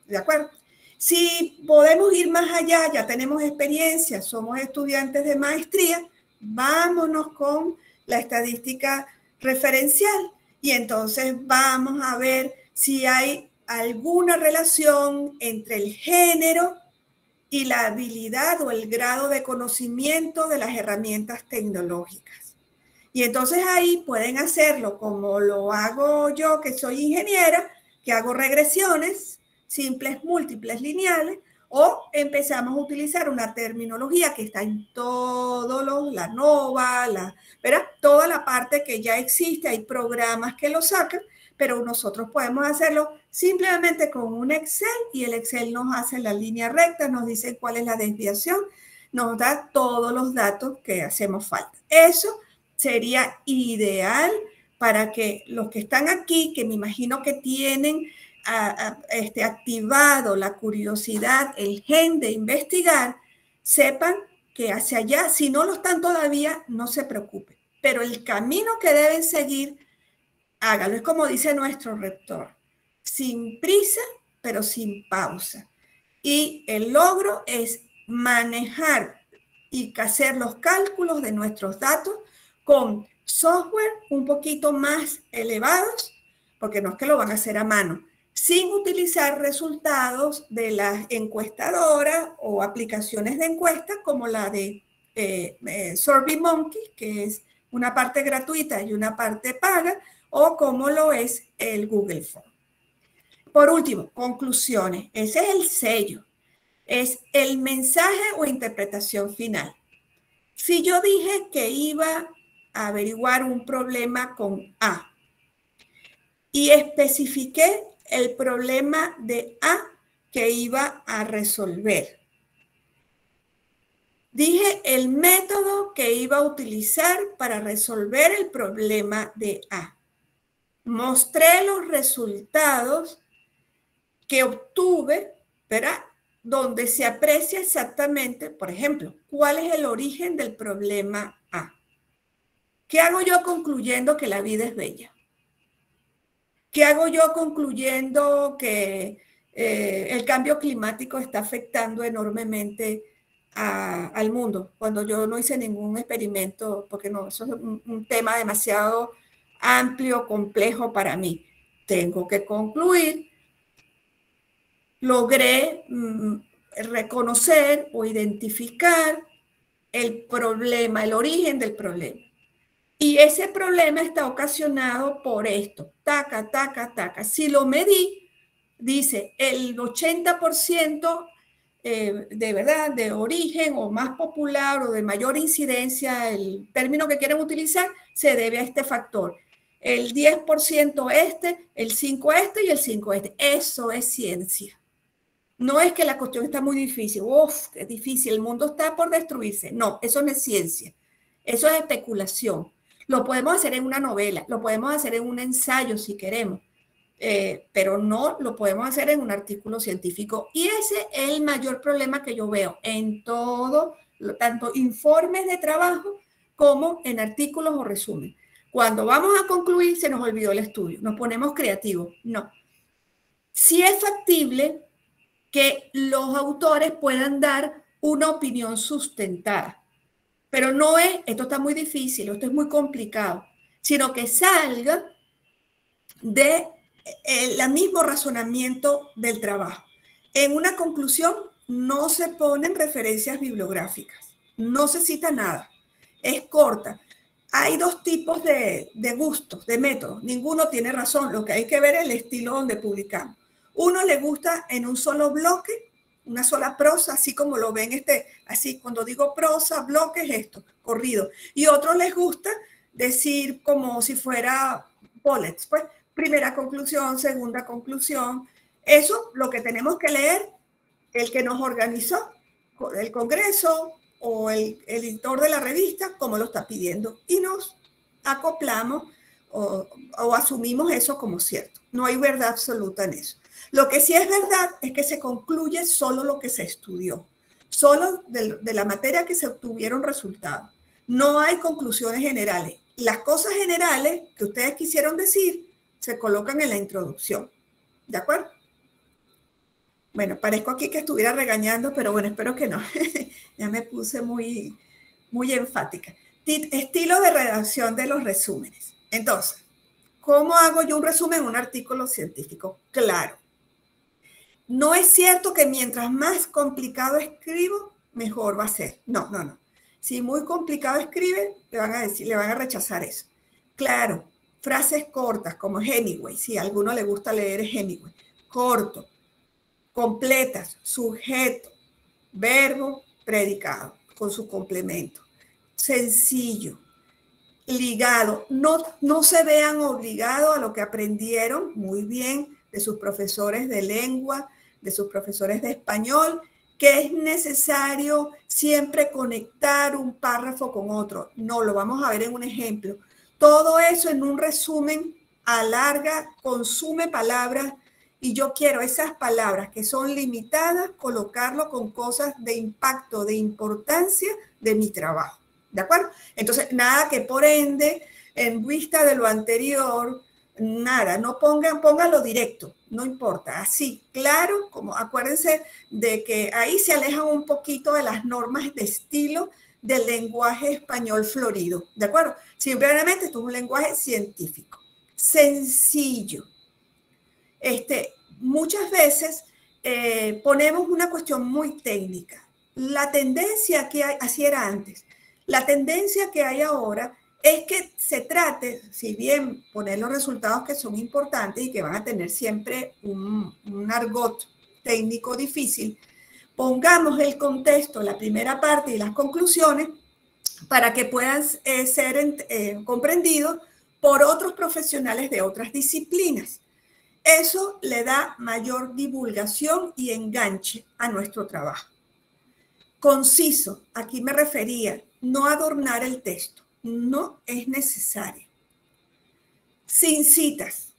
Speaker 1: ¿De acuerdo? Si podemos ir más allá, ya tenemos experiencia, somos estudiantes de maestría, vámonos con la estadística referencial y entonces vamos a ver si hay alguna relación entre el género y la habilidad o el grado de conocimiento de las herramientas tecnológicas. Y entonces ahí pueden hacerlo como lo hago yo, que soy ingeniera, que hago regresiones simples, múltiples, lineales, o empezamos a utilizar una terminología que está en todos la NOVA, ¿verdad? Toda la parte que ya existe, hay programas que lo sacan, pero nosotros podemos hacerlo simplemente con un Excel y el Excel nos hace la línea recta, nos dice cuál es la desviación, nos da todos los datos que hacemos falta. Eso sería ideal para que los que están aquí, que me imagino que tienen activado la curiosidad, el gen de investigar, sepan que hacia allá, si no lo están todavía, no se preocupen. Pero el camino que deben seguir, hágalo. Es como dice nuestro rector, sin prisa, pero sin pausa. Y el logro es manejar y hacer los cálculos de nuestros datos con software un poquito más elevados, porque no es que lo van a hacer a mano, sin utilizar resultados de las encuestadoras o aplicaciones de encuestas como la de SurveyMonkey, que es una parte gratuita y una parte paga, o como lo es el Google Form. Por último, conclusiones. Ese es el sello. Es el mensaje o interpretación final. Si yo dije que iba a averiguar un problema con A y especifiqué el problema de A que iba a resolver, dije el método que iba a utilizar para resolver el problema de A. Mostré los resultados que obtuve, ¿verdad? Donde se aprecia exactamente, por ejemplo, cuál es el origen del problema A. ¿Qué hago yo concluyendo que la vida es bella? ¿Qué hago yo concluyendo que el cambio climático está afectando enormemente al mundo? Cuando yo no hice ningún experimento, porque no, eso es un tema demasiado amplio, complejo para mí. Tengo que concluir logré reconocer o identificar el problema, el origen del problema. Y ese problema está ocasionado por esto, taca, taca, taca. Si lo medí, dice el 80% de verdad, de origen o más popular o de mayor incidencia, el término que quieren utilizar, se debe a este factor. El 10% este, el 5 este y el 5 este. Eso es ciencia. No es que la cuestión está muy difícil. Uf, es difícil, el mundo está por destruirse. No, eso no es ciencia. Eso es especulación. Lo podemos hacer en una novela, lo podemos hacer en un ensayo si queremos, pero no lo podemos hacer en un artículo científico. Y ese es el mayor problema que yo veo en todo, tanto informes de trabajo como en artículos o resumen. Cuando vamos a concluir, se nos olvidó el estudio, nos ponemos creativos. No. Sí es factible que los autores puedan dar una opinión sustentada, pero no es, esto está muy difícil, esto es muy complicado, sino que salga de el mismo razonamiento del trabajo. En una conclusión no se ponen referencias bibliográficas, no se cita nada, es corta. Hay dos tipos de gustos, de métodos, ninguno tiene razón, lo que hay que ver es el estilo donde publicamos. Uno le gusta en un solo bloque, una sola prosa, así como lo ven, así cuando digo prosa, bloque es esto, corrido. Y otros les gusta decir como si fuera bullets, pues primera conclusión, segunda conclusión. Eso lo que tenemos que leer, el que nos organizó, el Congreso o el editor de la revista, como lo está pidiendo. Y nos acoplamos o asumimos eso como cierto. No hay verdad absoluta en eso. Lo que sí es verdad es que se concluye solo lo que se estudió, solo de la materia que se obtuvieron resultados. No hay conclusiones generales. Las cosas generales que ustedes quisieron decir se colocan en la introducción. ¿De acuerdo? Bueno, parezco aquí que estuviera regañando, pero bueno, espero que no. Ya me puse muy enfática. Estilo de redacción de los resúmenes. Entonces, ¿cómo hago yo un resumen en un artículo científico? Claro. No es cierto que mientras más complicado escribo, mejor va a ser. No, no, no. Si muy complicado escribe, le van a decir, le van a rechazar eso. Claro, frases cortas como Hemingway, si a alguno le gusta leer Hemingway. Corto, completas, sujeto, verbo, predicado, con su complemento. Sencillo, ligado. No se vean obligados a lo que aprendieron muy bien de sus profesores de lengua, de sus profesores de español, que es necesario siempre conectar un párrafo con otro. No, lo vamos a ver en un ejemplo. Todo eso en un resumen alarga, consume palabras, y yo quiero esas palabras que son limitadas, colocarlo con cosas de impacto, de importancia de mi trabajo. ¿De acuerdo? Entonces, nada que por ende, en vista de lo anterior, nada, no pónganlo directo, no importa, así, claro, como acuérdense de que ahí se alejan un poquito de las normas de estilo del lenguaje español florido, ¿de acuerdo? Simplemente esto es un lenguaje científico, sencillo. Muchas veces ponemos una cuestión muy técnica. La tendencia que hay, así era antes, la tendencia que hay ahora es que se trate, si bien poner los resultados que son importantes y que van a tener siempre un argot técnico difícil, pongamos el contexto, la primera parte y las conclusiones para que puedan ser comprendidos por otros profesionales de otras disciplinas. Eso le da mayor divulgación y enganche a nuestro trabajo. Conciso, aquí me refería, no adornar el texto. No es necesario. Sin citas.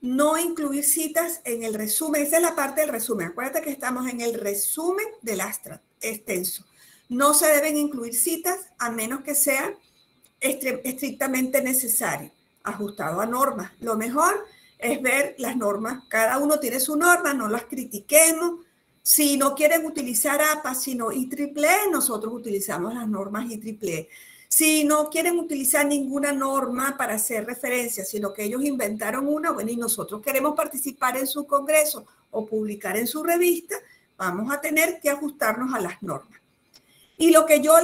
Speaker 1: No incluir citas en el resumen. Esa es la parte del resumen. Acuérdate que estamos en el resumen del abstracto extenso. No se deben incluir citas a menos que sea estrictamente necesario, ajustado a normas. Lo mejor es ver las normas. Cada uno tiene su norma, no las critiquemos. Si no quieren utilizar APA, sino IEEE, nosotros utilizamos las normas IEEE. Si no quieren utilizar ninguna norma para hacer referencia, sino que ellos inventaron una, bueno, y nosotros queremos participar en su congreso o publicar en su revista, vamos a tener que ajustarnos a las normas. Y lo que yo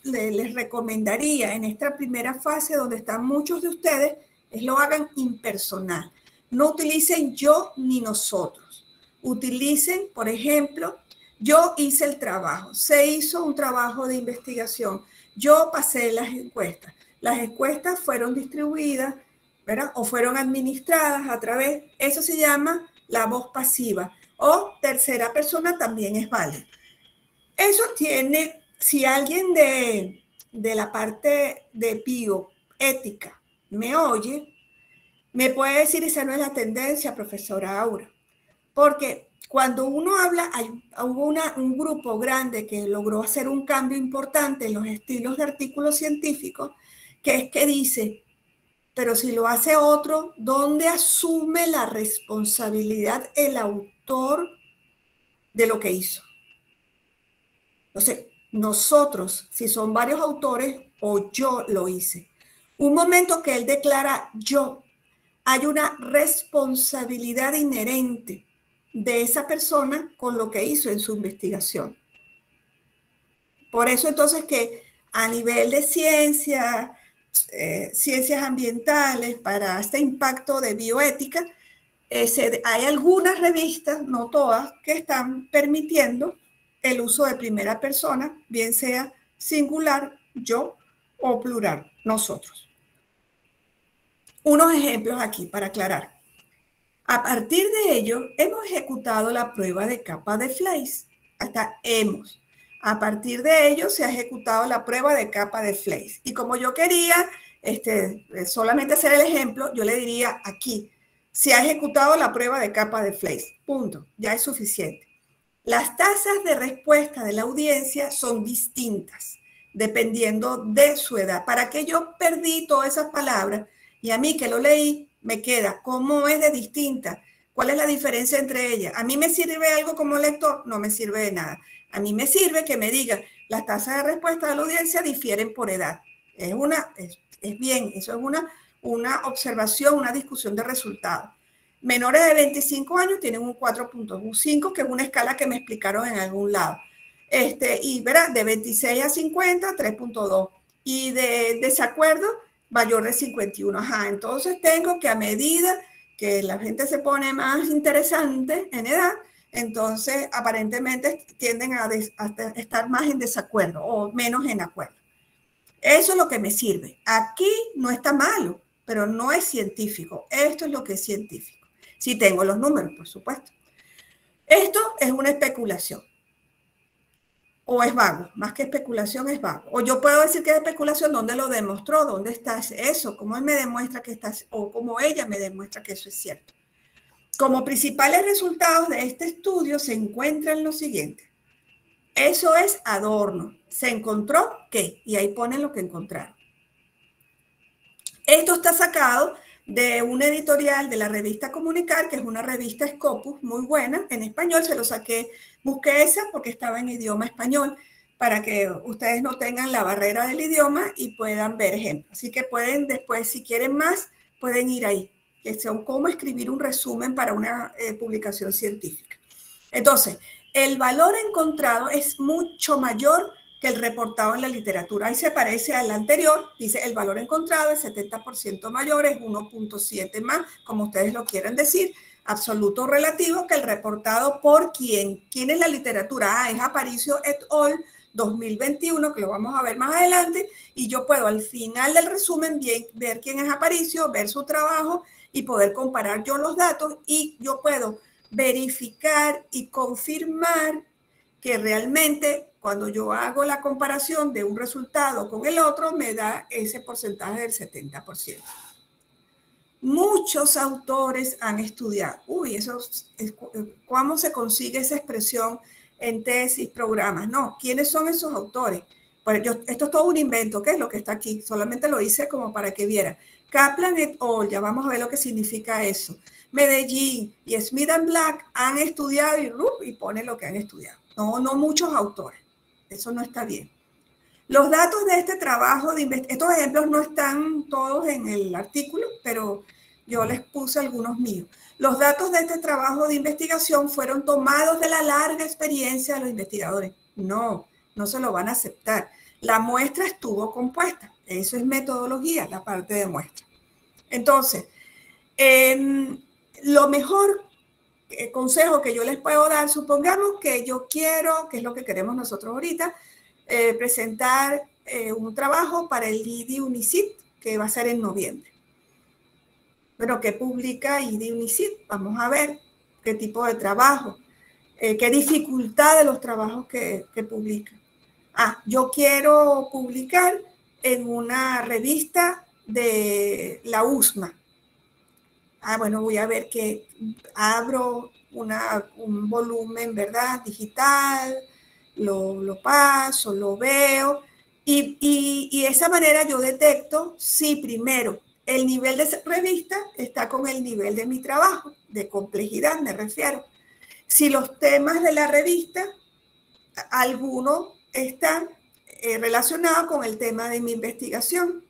Speaker 1: les recomendaría en esta primera fase, donde están muchos de ustedes, es lo hagan impersonal. No utilicen yo ni nosotros. Utilicen, por ejemplo, yo hice el trabajo, se hizo un trabajo de investigación, yo pasé las encuestas fueron distribuidas, ¿verdad? O fueron administradas a través, eso se llama la voz pasiva, o tercera persona también es válida. Eso tiene, si alguien de la parte de bioética me oye, me puede decir, esa no es la tendencia, profesora Aura, porque cuando uno habla, hubo un grupo grande que logró hacer un cambio importante en los estilos de artículos científicos, que es que dice, pero si lo hace otro, ¿dónde asume la responsabilidad el autor de lo que hizo? Entonces, nosotros, si son varios autores, o yo lo hice. Un momento que él declara yo, hay una responsabilidad inherente de esa persona con lo que hizo en su investigación. Por eso entonces que a nivel de ciencias ambientales, para este impacto de bioética, hay algunas revistas, no todas, que están permitiendo el uso de primera persona, bien sea singular, yo, o plural, nosotros. Unos ejemplos aquí para aclarar. A partir de ello, hemos ejecutado la prueba de capa de Fleiss. Hasta hemos. A partir de ello, se ha ejecutado la prueba de capa de Fleiss. Y como yo quería solamente hacer el ejemplo, yo le diría aquí, se ha ejecutado la prueba de capa de Fleiss. Punto. Ya es suficiente. Las tasas de respuesta de la audiencia son distintas, dependiendo de su edad. ¿Para qué yo perdí todas esas palabras? Y a mí que lo leí, me queda, ¿cómo es de distinta? ¿Cuál es la diferencia entre ellas? ¿A mí me sirve algo como lector? No me sirve de nada. A mí me sirve que me diga, las tasas de respuesta de la audiencia difieren por edad. Es bien, eso es una observación, una discusión de resultados. Menores de 25 años tienen un 4.5, que es una escala que me explicaron en algún lado. Y verá, de 26 a 50, 3.2. Y de desacuerdo, mayor de 51. Ajá, entonces tengo que a medida que la gente se pone más interesante en edad, entonces aparentemente tienden a estar más en desacuerdo o menos en acuerdo. Eso es lo que me sirve. Aquí no está malo, pero no es científico. Esto es lo que es científico. Si tengo los números, por supuesto. Esto es una especulación. O es vago, más que especulación es vago. O yo puedo decir que es especulación, ¿dónde lo demostró? ¿Dónde está eso? ¿Cómo él me demuestra que está, o cómo ella me demuestra que eso es cierto? Como principales resultados de este estudio se encuentran los siguientes. Eso es adorno. ¿Se encontró qué? Y ahí ponen lo que encontraron. Esto está sacado de un editorial de la revista Comunicar, que es una revista Scopus muy buena, en español. Se lo saqué, busqué esa porque estaba en idioma español, para que ustedes no tengan la barrera del idioma y puedan ver ejemplos. Así que pueden después, si quieren más, pueden ir ahí, que son cómo escribir un resumen para una publicación científica. Entonces, el valor encontrado es mucho mayor que el reportado en la literatura. Ahí se parece al anterior, dice el valor encontrado es 70% mayor, es 1.7 más, como ustedes lo quieran decir, absoluto relativo, que el reportado por quién. ¿Quién es la literatura? Es Aparicio et al. 2021, que lo vamos a ver más adelante, y yo puedo al final del resumen ver quién es Aparicio, ver su trabajo y poder comparar yo los datos, y yo puedo verificar y confirmar que realmente cuando yo hago la comparación de un resultado con el otro, me da ese porcentaje del 70%. Muchos autores han estudiado. ¿Cómo se consigue esa expresión en tesis, programas? No, ¿quiénes son esos autores? Pues esto es todo un invento, ¿qué es lo que está aquí? Solamente lo hice como para que vieran. Kaplan et al., ya vamos a ver lo que significa eso. Medellín y Smith and Black han estudiado y ponen lo que han estudiado. No muchos autores. Eso no está bien. Los datos de este trabajo de investigación, estos ejemplos no están todos en el artículo, pero yo les puse algunos míos. Los datos de este trabajo de investigación fueron tomados de la larga experiencia de los investigadores. No, no se lo van a aceptar. La muestra estuvo compuesta. Eso es metodología, la parte de muestra. Entonces, lo mejor consejo que yo les puedo dar, supongamos que yo quiero, que es lo que queremos nosotros ahorita, presentar un trabajo para el IDI UNICIT, que va a ser en noviembre. Pero ¿qué publica IDI UNICIT? Vamos a ver qué tipo de trabajo, qué dificultad de los trabajos que publica. Yo quiero publicar en una revista de la USMA. Bueno, voy a ver que abro un volumen, ¿verdad? Digital, lo paso, lo veo, y de esa manera yo detecto si primero el nivel de esa revista está con el nivel de mi trabajo, de complejidad me refiero. Si los temas de la revista, algunos están relacionados con el tema de mi investigación,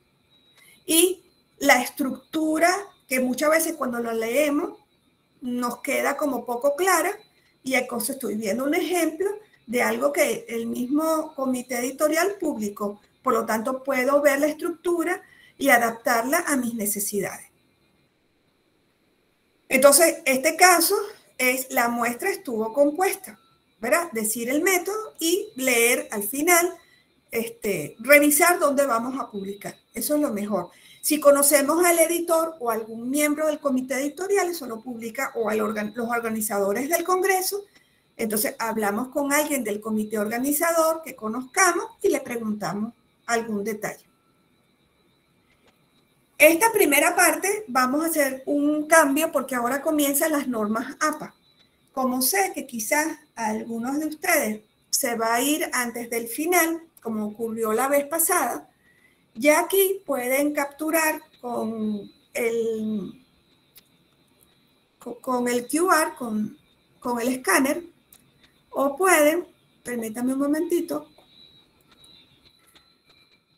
Speaker 1: y la estructura que muchas veces cuando la leemos nos queda como poco clara, y entonces estoy viendo un ejemplo de algo que el mismo comité editorial publicó. Por lo tanto, puedo ver la estructura y adaptarla a mis necesidades. Entonces, este caso es la muestra estuvo compuesta, ¿verdad? Decir el método y leer al final, revisar dónde vamos a publicar. Eso es lo mejor. Si conocemos al editor o algún miembro del comité editorial, eso lo publica, o los organizadores del congreso. Entonces hablamos con alguien del comité organizador que conozcamos y le preguntamos algún detalle. Esta primera parte vamos a hacer un cambio porque ahora comienzan las normas APA. Como sé que quizás algunos de ustedes se va a ir antes del final, como ocurrió la vez pasada, ya aquí pueden capturar con el QR, con el escáner, o pueden, permítanme un momentito,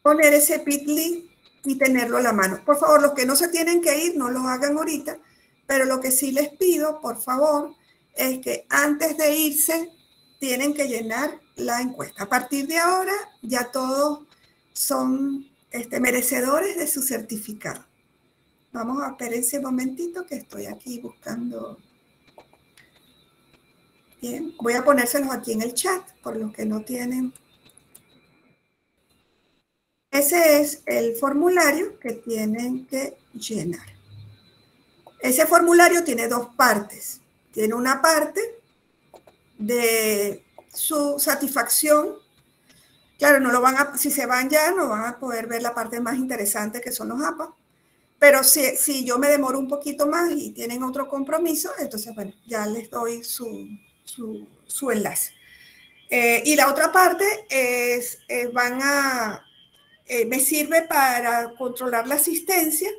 Speaker 1: poner ese bit.ly y tenerlo a la mano. Por favor, los que no se tienen que ir, no lo hagan ahorita, pero lo que sí les pido, por favor, es que antes de irse, tienen que llenar la encuesta. A partir de ahora, ya todos son merecedores de su certificado. Vamos a esperar ese momentito que estoy aquí buscando. Bien, voy a ponérselos aquí en el chat, por los que no tienen. Ese es el formulario que tienen que llenar. Ese formulario tiene dos partes. Tiene una parte de su satisfacción. Claro, no lo van a, si se van ya, no van a poder ver la parte más interesante que son los APA. Pero si yo me demoro un poquito más y tienen otro compromiso, entonces, bueno, ya les doy su enlace. Y la otra parte es, me sirve para controlar la asistencia,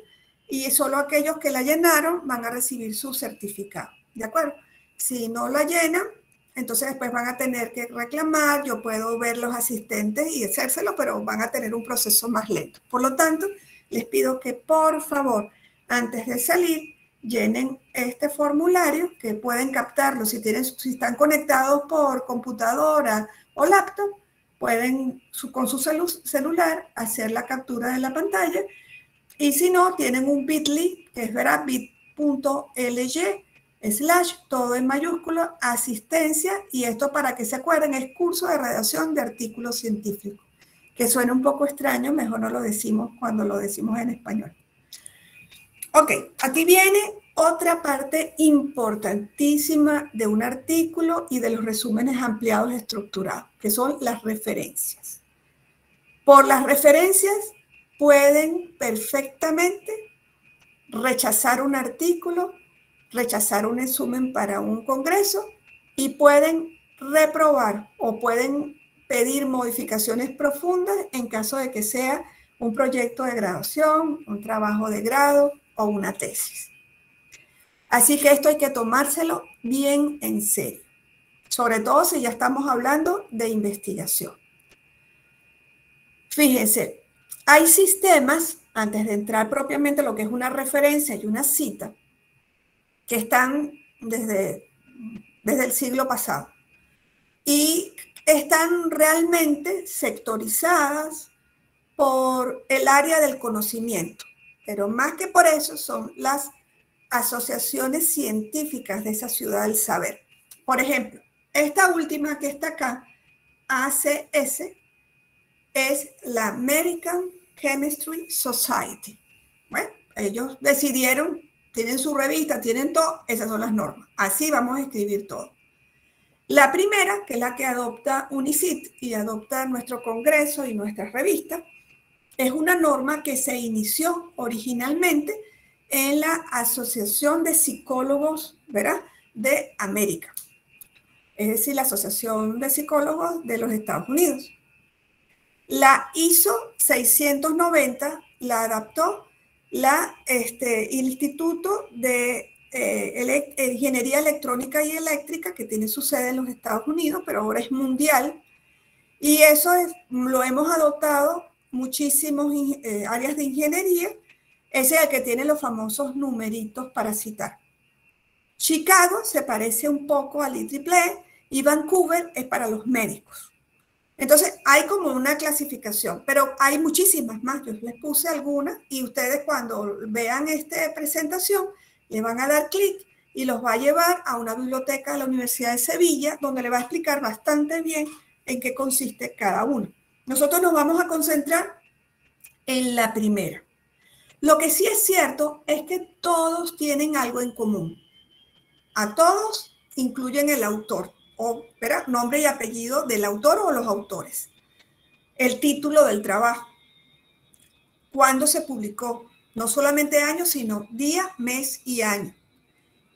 Speaker 1: y solo aquellos que la llenaron van a recibir su certificado, ¿de acuerdo? Si no la llenan, entonces después van a tener que reclamar. Yo puedo ver los asistentes y hacérselo, pero van a tener un proceso más lento. Por lo tanto, les pido que por favor, antes de salir, llenen este formulario, que pueden captarlo si están conectados por computadora o laptop, pueden con su celular hacer la captura de la pantalla, y si no, tienen un bit.ly, que es bit.ly / todo en mayúscula, asistencia, y esto, para que se acuerden, es curso de redacción de artículos científicos, que suena un poco extraño, mejor no lo decimos cuando lo decimos en español. Ok, aquí viene otra parte importantísima de un artículo y de los resúmenes ampliados estructurados, que son las referencias. Por las referencias pueden perfectamente rechazar un artículo, rechazar un resumen para un congreso, y pueden reprobar o pueden pedir modificaciones profundas en caso de que sea un proyecto de graduación, un trabajo de grado o una tesis. Así que esto hay que tomárselo bien en serio, sobre todo si ya estamos hablando de investigación. Fíjense, hay sistemas, antes de entrar propiamente a lo que es una referencia y una cita, que están desde el siglo pasado y están realmente sectorizadas por el área del conocimiento, pero más que por eso son las asociaciones científicas de esa ciudad del saber. Por ejemplo, esta última que está acá, ACS, es la American Chemistry Society. Bueno, ellos decidieron, tienen su revista, tienen todo, esas son las normas. Así vamos a escribir todo. La primera, que es la que adopta UNICIT y adopta nuestro congreso y nuestras revistas, es una norma que se inició originalmente en la Asociación de Psicólogos, ¿verdad?, de América. Es decir, la Asociación de Psicólogos de los Estados Unidos. La ISO 690 la adaptó el Instituto de Ingeniería Electrónica y Eléctrica, que tiene su sede en los Estados Unidos, pero ahora es mundial. Y eso lo hemos adoptado muchísimas áreas de ingeniería. Ese es el que tiene los famosos numeritos para citar. Chicago se parece un poco al IEEE y Vancouver es para los médicos. Entonces, hay como una clasificación, pero hay muchísimas más. Yo les puse algunas y ustedes cuando vean esta presentación le van a dar clic y los va a llevar a una biblioteca de la Universidad de Sevilla donde le va a explicar bastante bien en qué consiste cada uno. Nosotros nos vamos a concentrar en la primera. Lo que sí es cierto es que todos tienen algo en común. A todos incluyen el autor, o nombre y apellido del autor o los autores. El título del trabajo. ¿Cuándo se publicó? No solamente año, sino día, mes y año.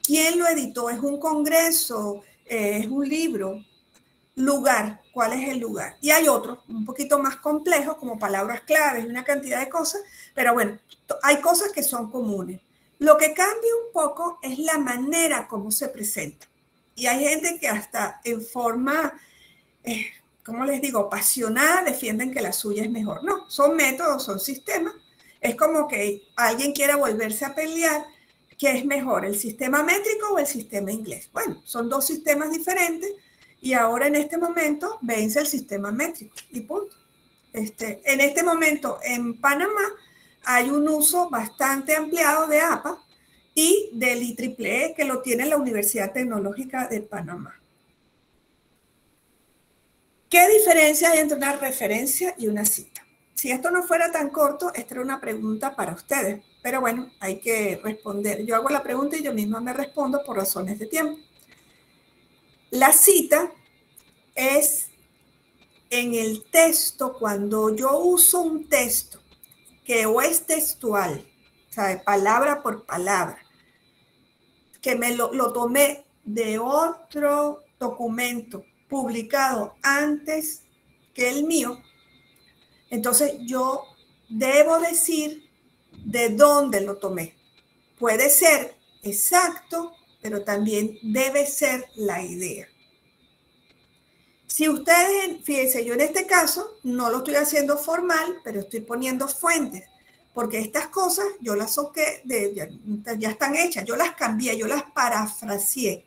Speaker 1: ¿Quién lo editó? ¿Es un congreso? ¿Es un libro? Lugar, ¿cuál es el lugar? Y hay otros un poquito más complejos, como palabras claves y una cantidad de cosas, pero bueno, hay cosas que son comunes. Lo que cambia un poco es la manera como se presenta. Y hay gente que hasta en forma, ¿cómo les digo?, apasionada, defienden que la suya es mejor. No, son métodos, son sistemas. Es como que alguien quiera volverse a pelear, ¿qué es mejor, el sistema métrico o el sistema inglés? Bueno, son dos sistemas diferentes. Y ahora en este momento vence el sistema métrico y punto. En este momento en Panamá hay un uso bastante ampliado de APA y del IEEE que lo tiene la Universidad Tecnológica de Panamá. ¿Qué diferencia hay entre una referencia y una cita? Si esto no fuera tan corto, esta era una pregunta para ustedes, pero bueno, hay que responder. Yo hago la pregunta y yo misma me respondo por razones de tiempo. La cita es en el texto, cuando yo uso un texto que o es textual, o sea, palabra por palabra, que me lo tomé de otro documento publicado antes que el mío, entonces yo debo decir de dónde lo tomé. Puede ser exacto, pero también debe ser la idea. Si ustedes, fíjense, yo en este caso no lo estoy haciendo formal, pero estoy poniendo fuentes, porque estas cosas yo las saqué, ya están hechas, yo las cambié, yo las parafraseé,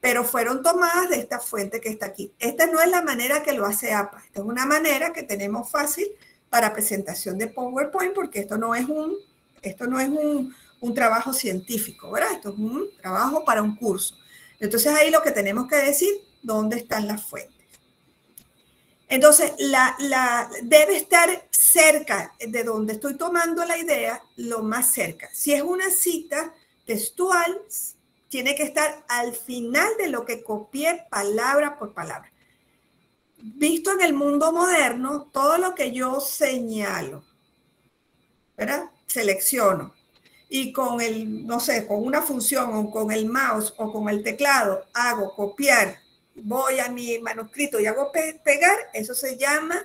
Speaker 1: pero fueron tomadas de esta fuente que está aquí. Esta no es la manera que lo hace APA, esta es una manera que tenemos fácil para presentación de PowerPoint, porque esto no es un trabajo científico, ¿verdad? Esto es un trabajo para un curso. Entonces ahí lo que tenemos que decir, ¿dónde están las fuentes? Entonces, debe estar cerca de donde estoy tomando la idea, lo más cerca. Si es una cita textual, tiene que estar al final de lo que copié palabra por palabra. Visto en el mundo moderno, todo lo que yo señalo, ¿verdad? Selecciono. Y con no sé, con una función o con el mouse o con el teclado hago copiar, voy a mi manuscrito y hago pegar, eso se llama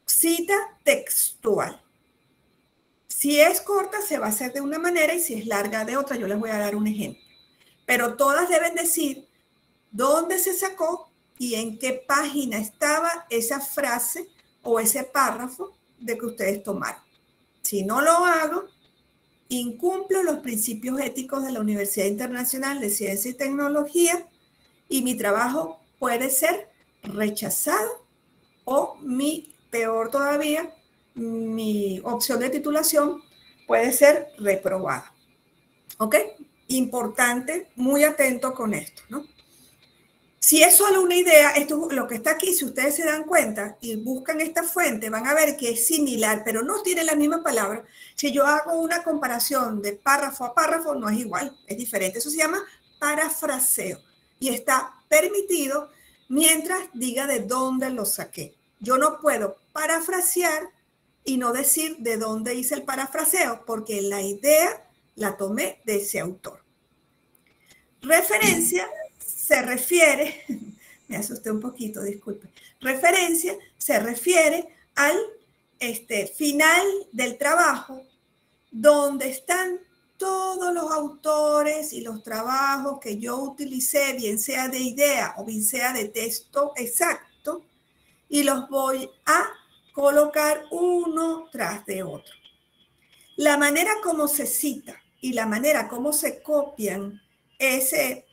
Speaker 1: cita textual. Si es corta se va a hacer de una manera y si es larga de otra. Yo les voy a dar un ejemplo. Pero todas deben decir dónde se sacó y en qué página estaba esa frase o ese párrafo de que ustedes tomaron. Si no lo hago, incumplo los principios éticos de la Universidad Internacional de Ciencia y Tecnología y mi trabajo puede ser rechazado o, peor todavía, mi opción de titulación puede ser reprobada. ¿Ok? Importante, muy atento con esto, ¿no? Si es solo una idea, esto lo que está aquí, si ustedes se dan cuenta y buscan esta fuente, van a ver que es similar, pero no tiene la misma palabra. Si yo hago una comparación de párrafo a párrafo, no es igual, es diferente. Eso se llama parafraseo y está permitido mientras diga de dónde lo saqué. Yo no puedo parafrasear y no decir de dónde hice el parafraseo, porque la idea la tomé de ese autor. Referencia se refiere, me asusté un poquito, disculpe. Referencia se refiere al final del trabajo donde están todos los autores y los trabajos que yo utilicé, bien sea de idea o bien sea de texto exacto, y los voy a colocar uno tras de otro. La manera como se cita y la manera como se copian ese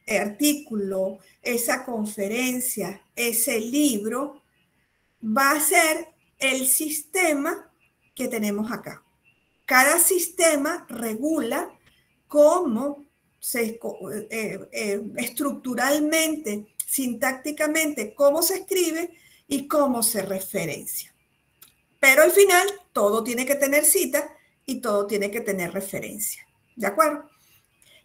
Speaker 1: artículo, esa conferencia, ese libro, va a ser el sistema que tenemos acá. Cada sistema regula cómo estructuralmente, sintácticamente, cómo se escribe y cómo se referencia. Pero al final, todo tiene que tener cita y todo tiene que tener referencia. ¿De acuerdo?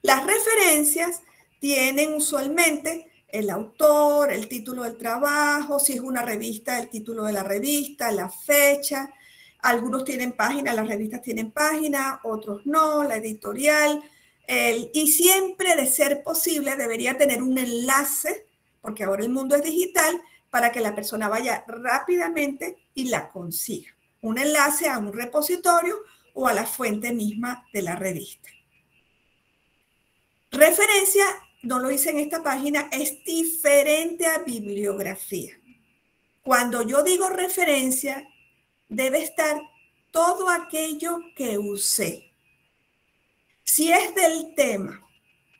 Speaker 1: Las referencias tienen usualmente el autor, el título del trabajo, si es una revista, el título de la revista, la fecha. Algunos tienen página, las revistas tienen página, otros no, la editorial. Y siempre, de ser posible, debería tener un enlace, porque ahora el mundo es digital, para que la persona vaya rápidamente y la consiga. Un enlace a un repositorio o a la fuente misma de la revista. Referencia, no lo hice en esta página, es diferente a bibliografía. Cuando yo digo referencia, debe estar todo aquello que usé. Si es del tema,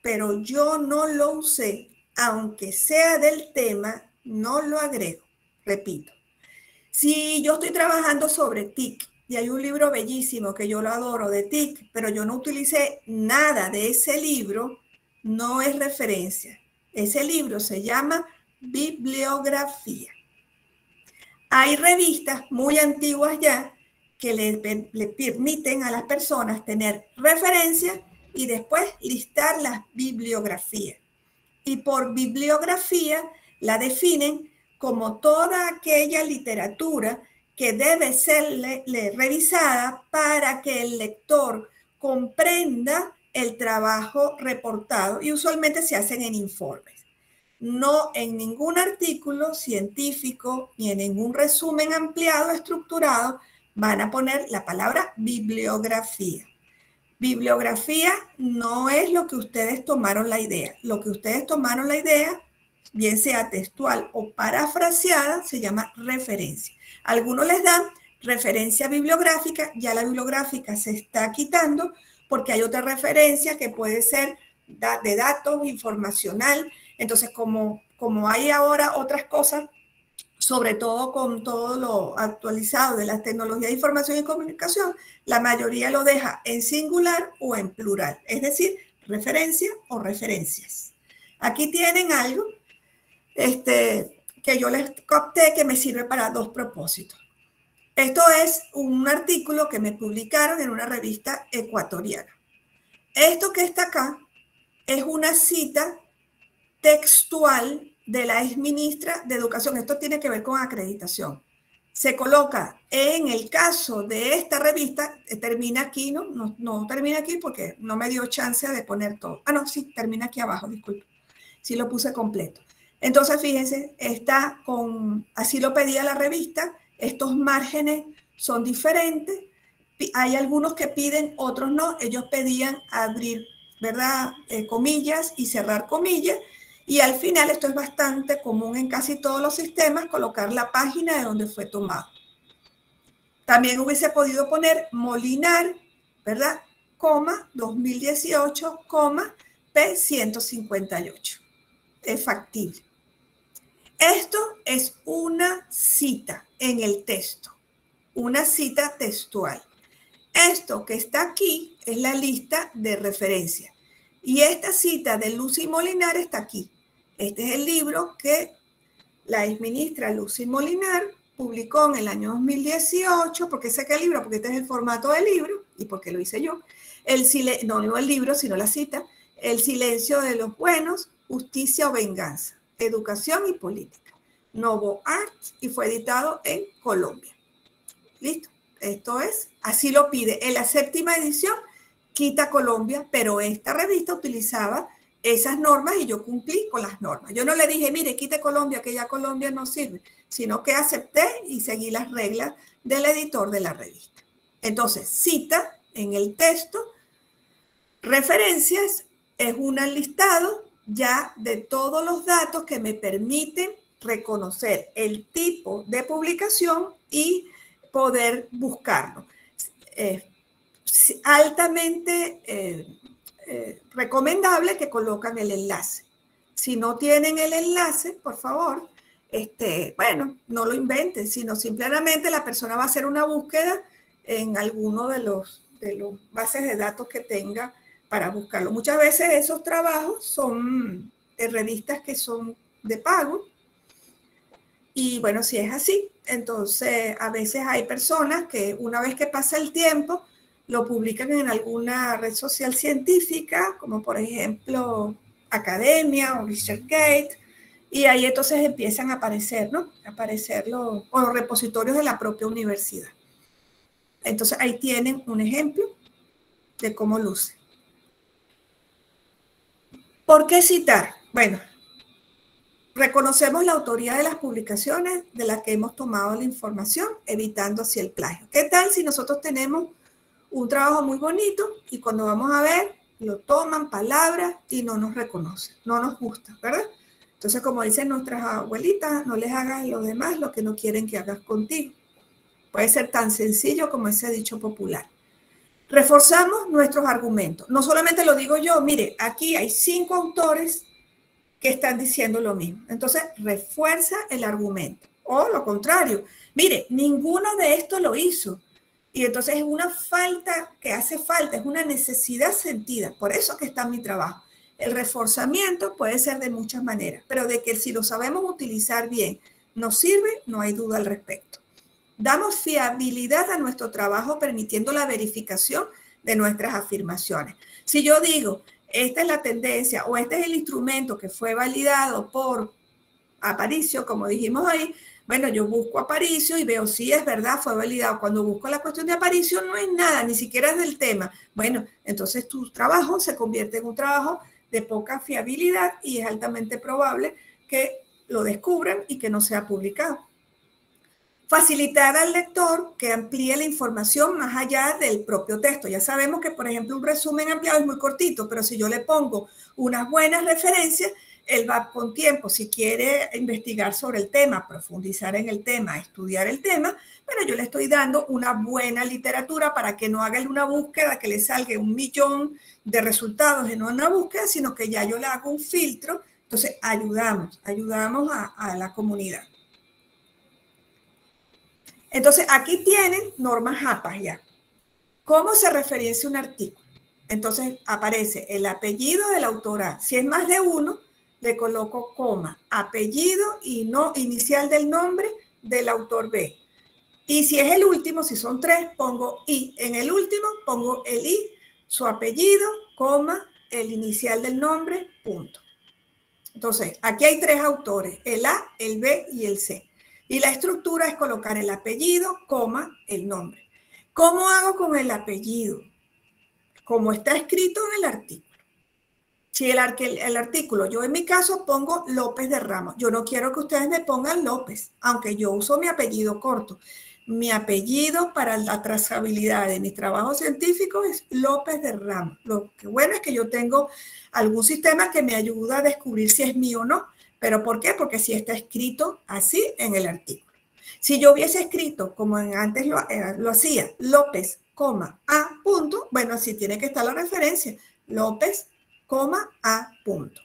Speaker 1: pero yo no lo usé, aunque sea del tema, no lo agrego. Repito, si yo estoy trabajando sobre TIC y hay un libro bellísimo que yo lo adoro de TIC, pero yo no utilicé nada de ese libro, no es referencia. Ese libro se llama bibliografía. Hay revistas muy antiguas ya que le permiten a las personas tener referencia y después listar las bibliografías. Y por bibliografía la definen como toda aquella literatura que debe ser revisada para que el lector comprenda el trabajo reportado, y usualmente se hacen en informes. No en ningún artículo científico ni en ningún resumen ampliado, estructurado, van a poner la palabra bibliografía. Bibliografía no es lo que ustedes tomaron la idea. Lo que ustedes tomaron la idea, bien sea textual o parafraseada, se llama referencia. Algunos les dan referencia bibliográfica, ya la bibliográfica se está quitando porque hay otra referencia que puede ser de datos, informacional. Entonces, como hay ahora otras cosas, sobre todo con todo lo actualizado de las tecnologías de información y comunicación, la mayoría lo deja en singular o en plural, es decir, referencia o referencias. Aquí tienen algo que yo les capté que me sirve para dos propósitos. Esto es un artículo que me publicaron en una revista ecuatoriana. Esto que está acá es una cita textual de la exministra de Educación. Esto tiene que ver con acreditación. Se coloca en el caso de esta revista, termina aquí, no termina aquí porque no me dio chance de poner todo. Ah, no, sí, termina aquí abajo, disculpe. Sí lo puse completo. Entonces, fíjense, está así lo pedía la revista, estos márgenes son diferentes. Hay algunos que piden, otros no. Ellos pedían abrir, ¿verdad? Comillas y cerrar comillas. Y al final, esto es bastante común en casi todos los sistemas, colocar la página de donde fue tomado. También hubiese podido poner Molinar, ¿verdad? Coma, 2018, coma, P158. Es factible. Esto es una cita en el texto, una cita textual. Esto que está aquí es la lista de referencia. Y esta cita de Lucy Molinar está aquí. Este es el libro que la exministra Lucy Molinar publicó en el año 2018. ¿Por qué saqué el libro? Porque este es el formato del libro y porque lo hice yo. No el libro, sino la cita. El silencio de los buenos, justicia o venganza, educación y política. Novo Arts, y fue editado en Colombia. ¿Listo? Esto es, así lo pide. En la 7ª edición quita Colombia, pero esta revista utilizaba esas normas y yo cumplí con las normas. Yo no le dije, mire, quite Colombia, que ya Colombia no sirve, sino que acepté y seguí las reglas del editor de la revista. Entonces, cita en el texto, referencias, es un listado ya de todos los datos que me permiten reconocer el tipo de publicación y poder buscarlo. Altamente recomendable que colocan el enlace. Si no tienen el enlace, por favor, bueno, no lo inventen, sino simplemente la persona va a hacer una búsqueda en alguno de los bases de datos que tenga para buscarlo. Muchas veces esos trabajos son de revistas que son de pago. Y bueno, si es así, entonces a veces hay personas que una vez que pasa el tiempo, lo publican en alguna red social científica, como por ejemplo Academia o ResearchGate, y ahí entonces empiezan a aparecer, ¿no? Aparecer los repositorios de la propia universidad. Entonces ahí tienen un ejemplo de cómo luce. ¿Por qué citar? Bueno, reconocemos la autoría de las publicaciones de las que hemos tomado la información, evitando así el plagio. ¿Qué tal si nosotros tenemos un trabajo muy bonito y cuando vamos a ver, lo toman palabras y no nos reconocen, no nos gusta, ¿verdad? Entonces, como dicen nuestras abuelitas, no les hagas a los demás lo que no quieren que hagas contigo. Puede ser tan sencillo como ese dicho popular. Reforzamos nuestros argumentos. No solamente lo digo yo, mire, aquí hay 5 autores que están diciendo lo mismo. Entonces, refuerza el argumento. O lo contrario, mire, ninguno de estos lo hizo. Y entonces es una falta que hace falta, es una necesidad sentida. Por eso que está mi trabajo. El reforzamiento puede ser de muchas maneras, pero de que si lo sabemos utilizar bien, nos sirve, no hay duda al respecto. Damos fiabilidad a nuestro trabajo permitiendo la verificación de nuestras afirmaciones. Si yo digo, esta es la tendencia o este es el instrumento que fue validado por Aparicio, como dijimos ahí, bueno, yo busco Aparicio y veo si es verdad, fue validado. Cuando busco la cuestión de Aparicio no es nada, ni siquiera es del tema. Bueno, entonces tu trabajo se convierte en un trabajo de poca fiabilidad y es altamente probable que lo descubran y que no sea publicado. Facilitar al lector que amplíe la información más allá del propio texto. Ya sabemos que, por ejemplo, un resumen ampliado es muy cortito, pero si yo le pongo unas buenas referencias, él va con tiempo. Si quiere investigar sobre el tema, profundizar en el tema, estudiar el tema, pero yo le estoy dando una buena literatura para que no haga una búsqueda que le salga 1.000.000 de resultados en una búsqueda, sino que ya yo le hago un filtro. Entonces, ayudamos a la comunidad. Entonces, aquí tienen normas APA ya. ¿Cómo se referencia un artículo? Entonces, aparece el apellido de la autora. Si es más de uno, le coloco coma, apellido y no inicial del nombre del autor B. Y si es el último, si son 3, pongo I. En el último, pongo el I, su apellido, coma, el inicial del nombre, punto. Entonces, aquí hay 3 autores, el A, el B y el C. Y la estructura es colocar el apellido, coma, el nombre. ¿Cómo hago con el apellido? Como está escrito en el artículo. Si el artículo, yo en mi caso pongo López de Ramos. Yo no quiero que ustedes me pongan López, aunque yo uso mi apellido corto. Mi apellido para la trazabilidad de mis trabajos científicos es López de Ramos. Lo que bueno es que yo tengo algún sistema que me ayuda a descubrir si es mío o no. ¿Pero por qué? Porque sí está escrito así en el artículo. Si yo hubiese escrito, como antes lo hacía, López, a, punto, bueno, así tiene que estar la referencia, López, a, punto.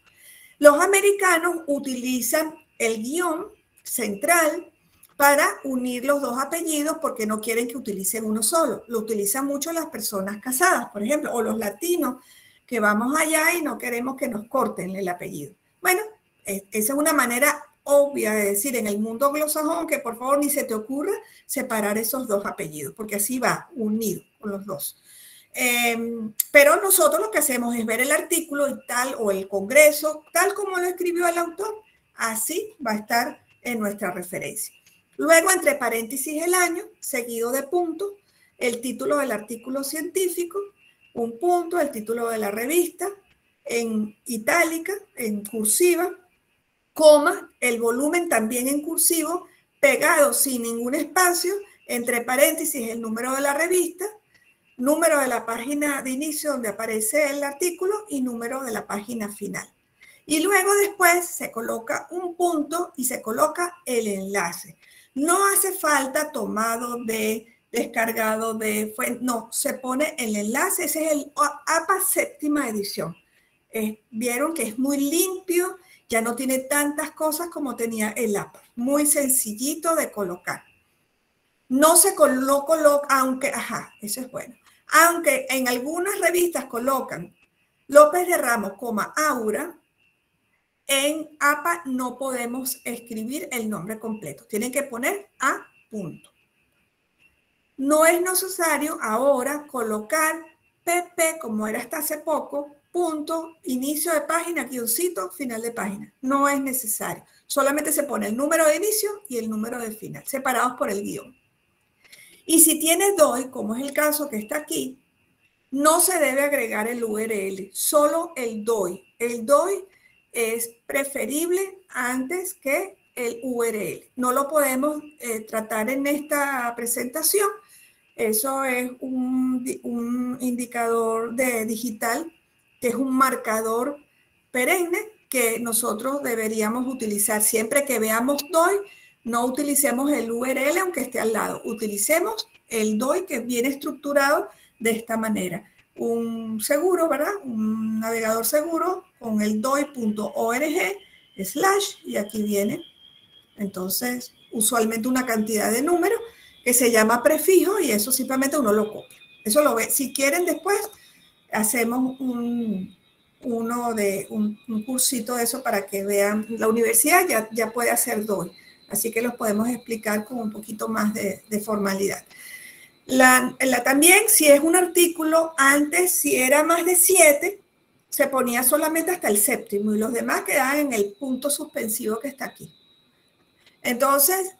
Speaker 1: Los americanos utilizan el guión central para unir los dos apellidos porque no quieren que utilicen uno solo. Lo utilizan mucho las personas casadas, por ejemplo, o los latinos que vamos allá y no queremos que nos corten el apellido. Bueno, esa es una manera obvia de decir en el mundo anglosajón que por favor ni se te ocurra separar esos dos apellidos, porque así va unido con los dos. Pero nosotros lo que hacemos es ver el artículo y tal, o el congreso, tal como lo escribió el autor, así va a estar en nuestra referencia. Luego, entre paréntesis, el año, seguido de puntos, el título del artículo científico, un punto, el título de la revista, en itálica, en cursiva, coma, el volumen también en cursivo, pegado sin ningún espacio, entre paréntesis, el número de la revista, número de la página de inicio donde aparece el artículo y número de la página final. Y luego después se coloca un punto y se coloca el enlace. No hace falta tomado de, descargado de, no, se pone el enlace, ese es el APA séptima edición. Vieron que es muy limpio, ya no tiene tantas cosas como tenía el APA. Muy sencillito de colocar. No se coloca, aunque, eso es bueno. Aunque en algunas revistas colocan López de Ramos, Aura, en APA no podemos escribir el nombre completo. Tienen que poner A, punto. No es necesario ahora colocar PP, como era hasta hace poco, punto, inicio de página, guioncito, final de página. No es necesario. Solamente se pone el número de inicio y el número de final, separados por el guión. Y si tiene DOI, como es el caso que está aquí, no se debe agregar el URL, solo el DOI. El DOI es preferible antes que el URL. No lo podemos tratar en esta presentación. Eso es un indicador digital, que es un marcador perenne que nosotros deberíamos utilizar. Siempre que veamos DOI, no utilicemos el URL aunque esté al lado. Utilicemos el DOI que viene estructurado de esta manera. Un seguro, ¿verdad? Un navegador seguro con el doi.org/ y aquí viene entonces usualmente una cantidad de números que se llama prefijo y eso simplemente uno lo copia. Eso lo ve. Si quieren después hacemos un cursito de eso para que vean. La universidad ya puede hacer DOI, así que los podemos explicar con un poquito más de formalidad. También, si es un artículo, antes, si era más de 7, se ponía solamente hasta el séptimo y los demás quedaban en el punto suspensivo que está aquí. Entonces,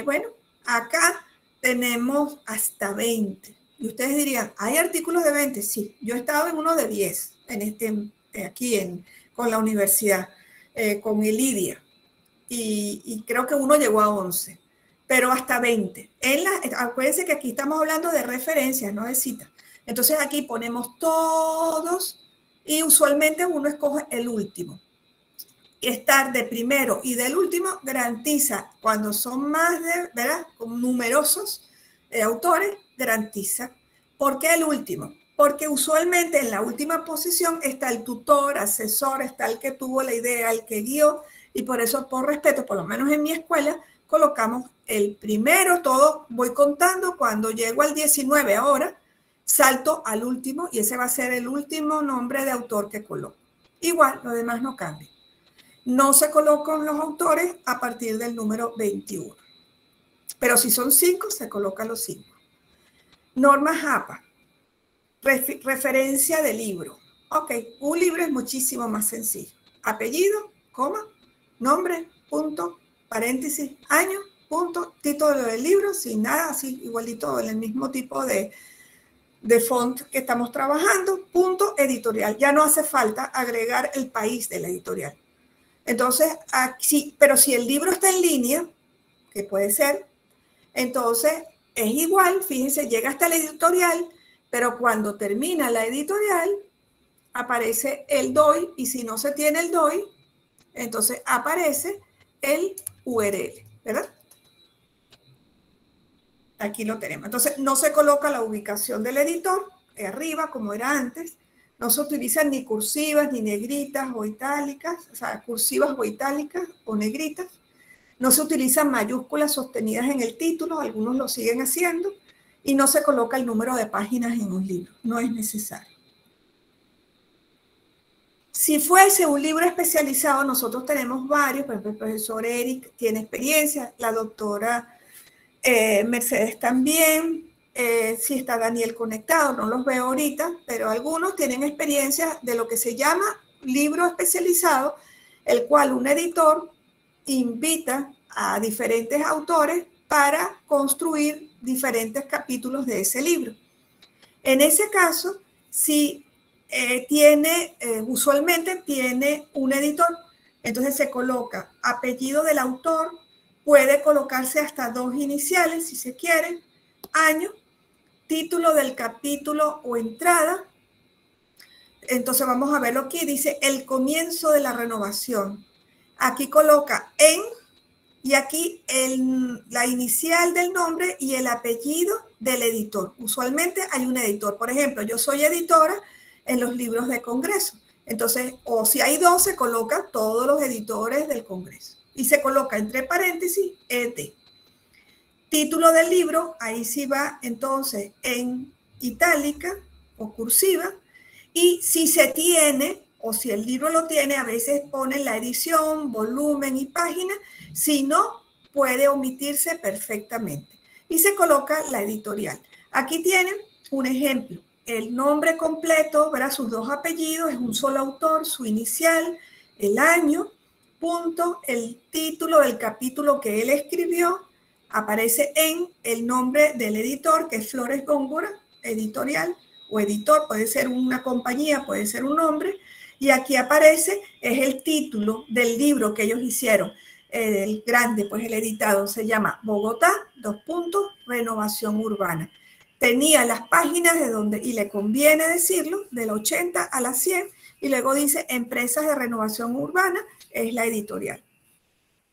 Speaker 1: bueno, acá tenemos hasta 20. Y ustedes dirían, ¿hay artículos de 20? Sí, yo he estado en uno de 10, con la universidad, con el IDIA. Y creo que uno llegó a 11. Pero hasta 20. Acuérdense que aquí estamos hablando de referencias, no de citas. Entonces aquí ponemos todos y usualmente uno escoge el último. Estar de primero y del último garantiza, cuando son más ¿verdad? Con numerosos autores, garantiza. ¿Por qué el último? Porque usualmente en la última posición está el tutor, asesor, está el que tuvo la idea, el que guió, y por eso, por respeto, por lo menos en mi escuela, colocamos el primero, todo voy contando, cuando llego al 19 ahora, salto al último y ese va a ser el último nombre de autor que coloco. Igual, lo demás no cambia. No se colocan los autores a partir del número 21. Pero si son 5, se colocan los 5. Normas APA. Referencia de libro. Ok, un libro es muchísimo más sencillo. Apellido, coma, nombre, punto, paréntesis, año, punto, título del libro, sin nada, así igualito en el mismo tipo de font que estamos trabajando, punto, editorial. Ya no hace falta agregar el país de la editorial. Entonces, aquí, pero si el libro está en línea, que puede ser, entonces es igual, fíjense, llega hasta la editorial, pero cuando termina la editorial, aparece el DOI, y si no se tiene el DOI, entonces aparece el URL, ¿verdad? Aquí lo tenemos. Entonces, no se coloca la ubicación del editor arriba, como era antes. No se utilizan ni cursivas, ni negritas o itálicas, o sea, cursivas o itálicas o negritas. No se utilizan mayúsculas sostenidas en el título, algunos lo siguen haciendo, y no se coloca el número de páginas en un libro, no es necesario. Si fuese un libro especializado, nosotros tenemos varios, por ejemplo, el profesor Eric tiene experiencia, la doctora Mercedes también, si está Daniel conectado, no los veo ahorita, pero algunos tienen experiencia de lo que se llama libro especializado, el cual un editor invita a diferentes autores para construir diferentes capítulos de ese libro. En ese caso, si usualmente tiene un editor, entonces se coloca apellido del autor, puede colocarse hasta 2 iniciales si se quiere, año, título del capítulo o entrada. Entonces vamos a verlo aquí, dice el comienzo de la renovación. Aquí coloca en, y aquí la inicial del nombre y el apellido del editor. Usualmente hay un editor. Por ejemplo, yo soy editora en los libros de Congreso. Entonces, o si hay 2, se coloca todos los editores del Congreso. Y se coloca entre paréntesis ED. Título del libro, ahí sí va entonces en itálica o cursiva. Y si se tiene, o si el libro lo tiene, a veces pone la edición, volumen y página. Si no, puede omitirse perfectamente. Y se coloca la editorial. Aquí tienen un ejemplo. El nombre completo, ¿verdad? Sus 2 apellidos, es un solo autor, su inicial, el año, punto, el título del capítulo que él escribió, aparece en el nombre del editor, que es Flores Góngora, editorial, o editor, puede ser una compañía, puede ser un nombre, y aquí aparece, es el título del libro que ellos hicieron, el grande, pues el editado, se llama Bogotá, Renovación Urbana. Tenía las páginas de donde, y le conviene decirlo, del 80 a la 100, y luego dice Empresas de Renovación Urbana, es la editorial.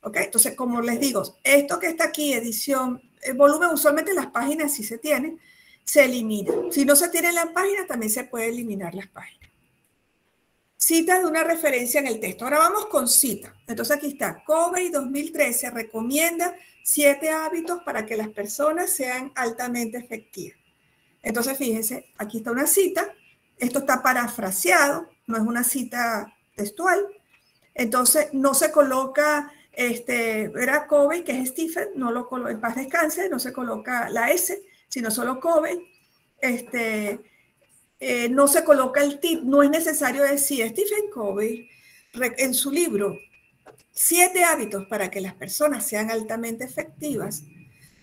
Speaker 1: ¿Ok? Entonces, como les digo, esto que está aquí, edición, el volumen, usualmente las páginas si se tienen, se elimina. Si no se tienen las páginas, también se puede eliminar las páginas. Cita de una referencia en el texto. Ahora vamos con cita. Entonces aquí está, Covey 2013 recomienda 7 hábitos para que las personas sean altamente efectivas. Entonces fíjense, aquí está una cita. Esto está parafraseado, no es una cita textual. Entonces no se coloca, era Covey, que es Stephen, no lo coloca, en paz descanse, no se coloca la S, sino solo Covey. No se coloca el tip, no es necesario decir Stephen Covey en su libro 7 hábitos para que las personas sean altamente efectivas,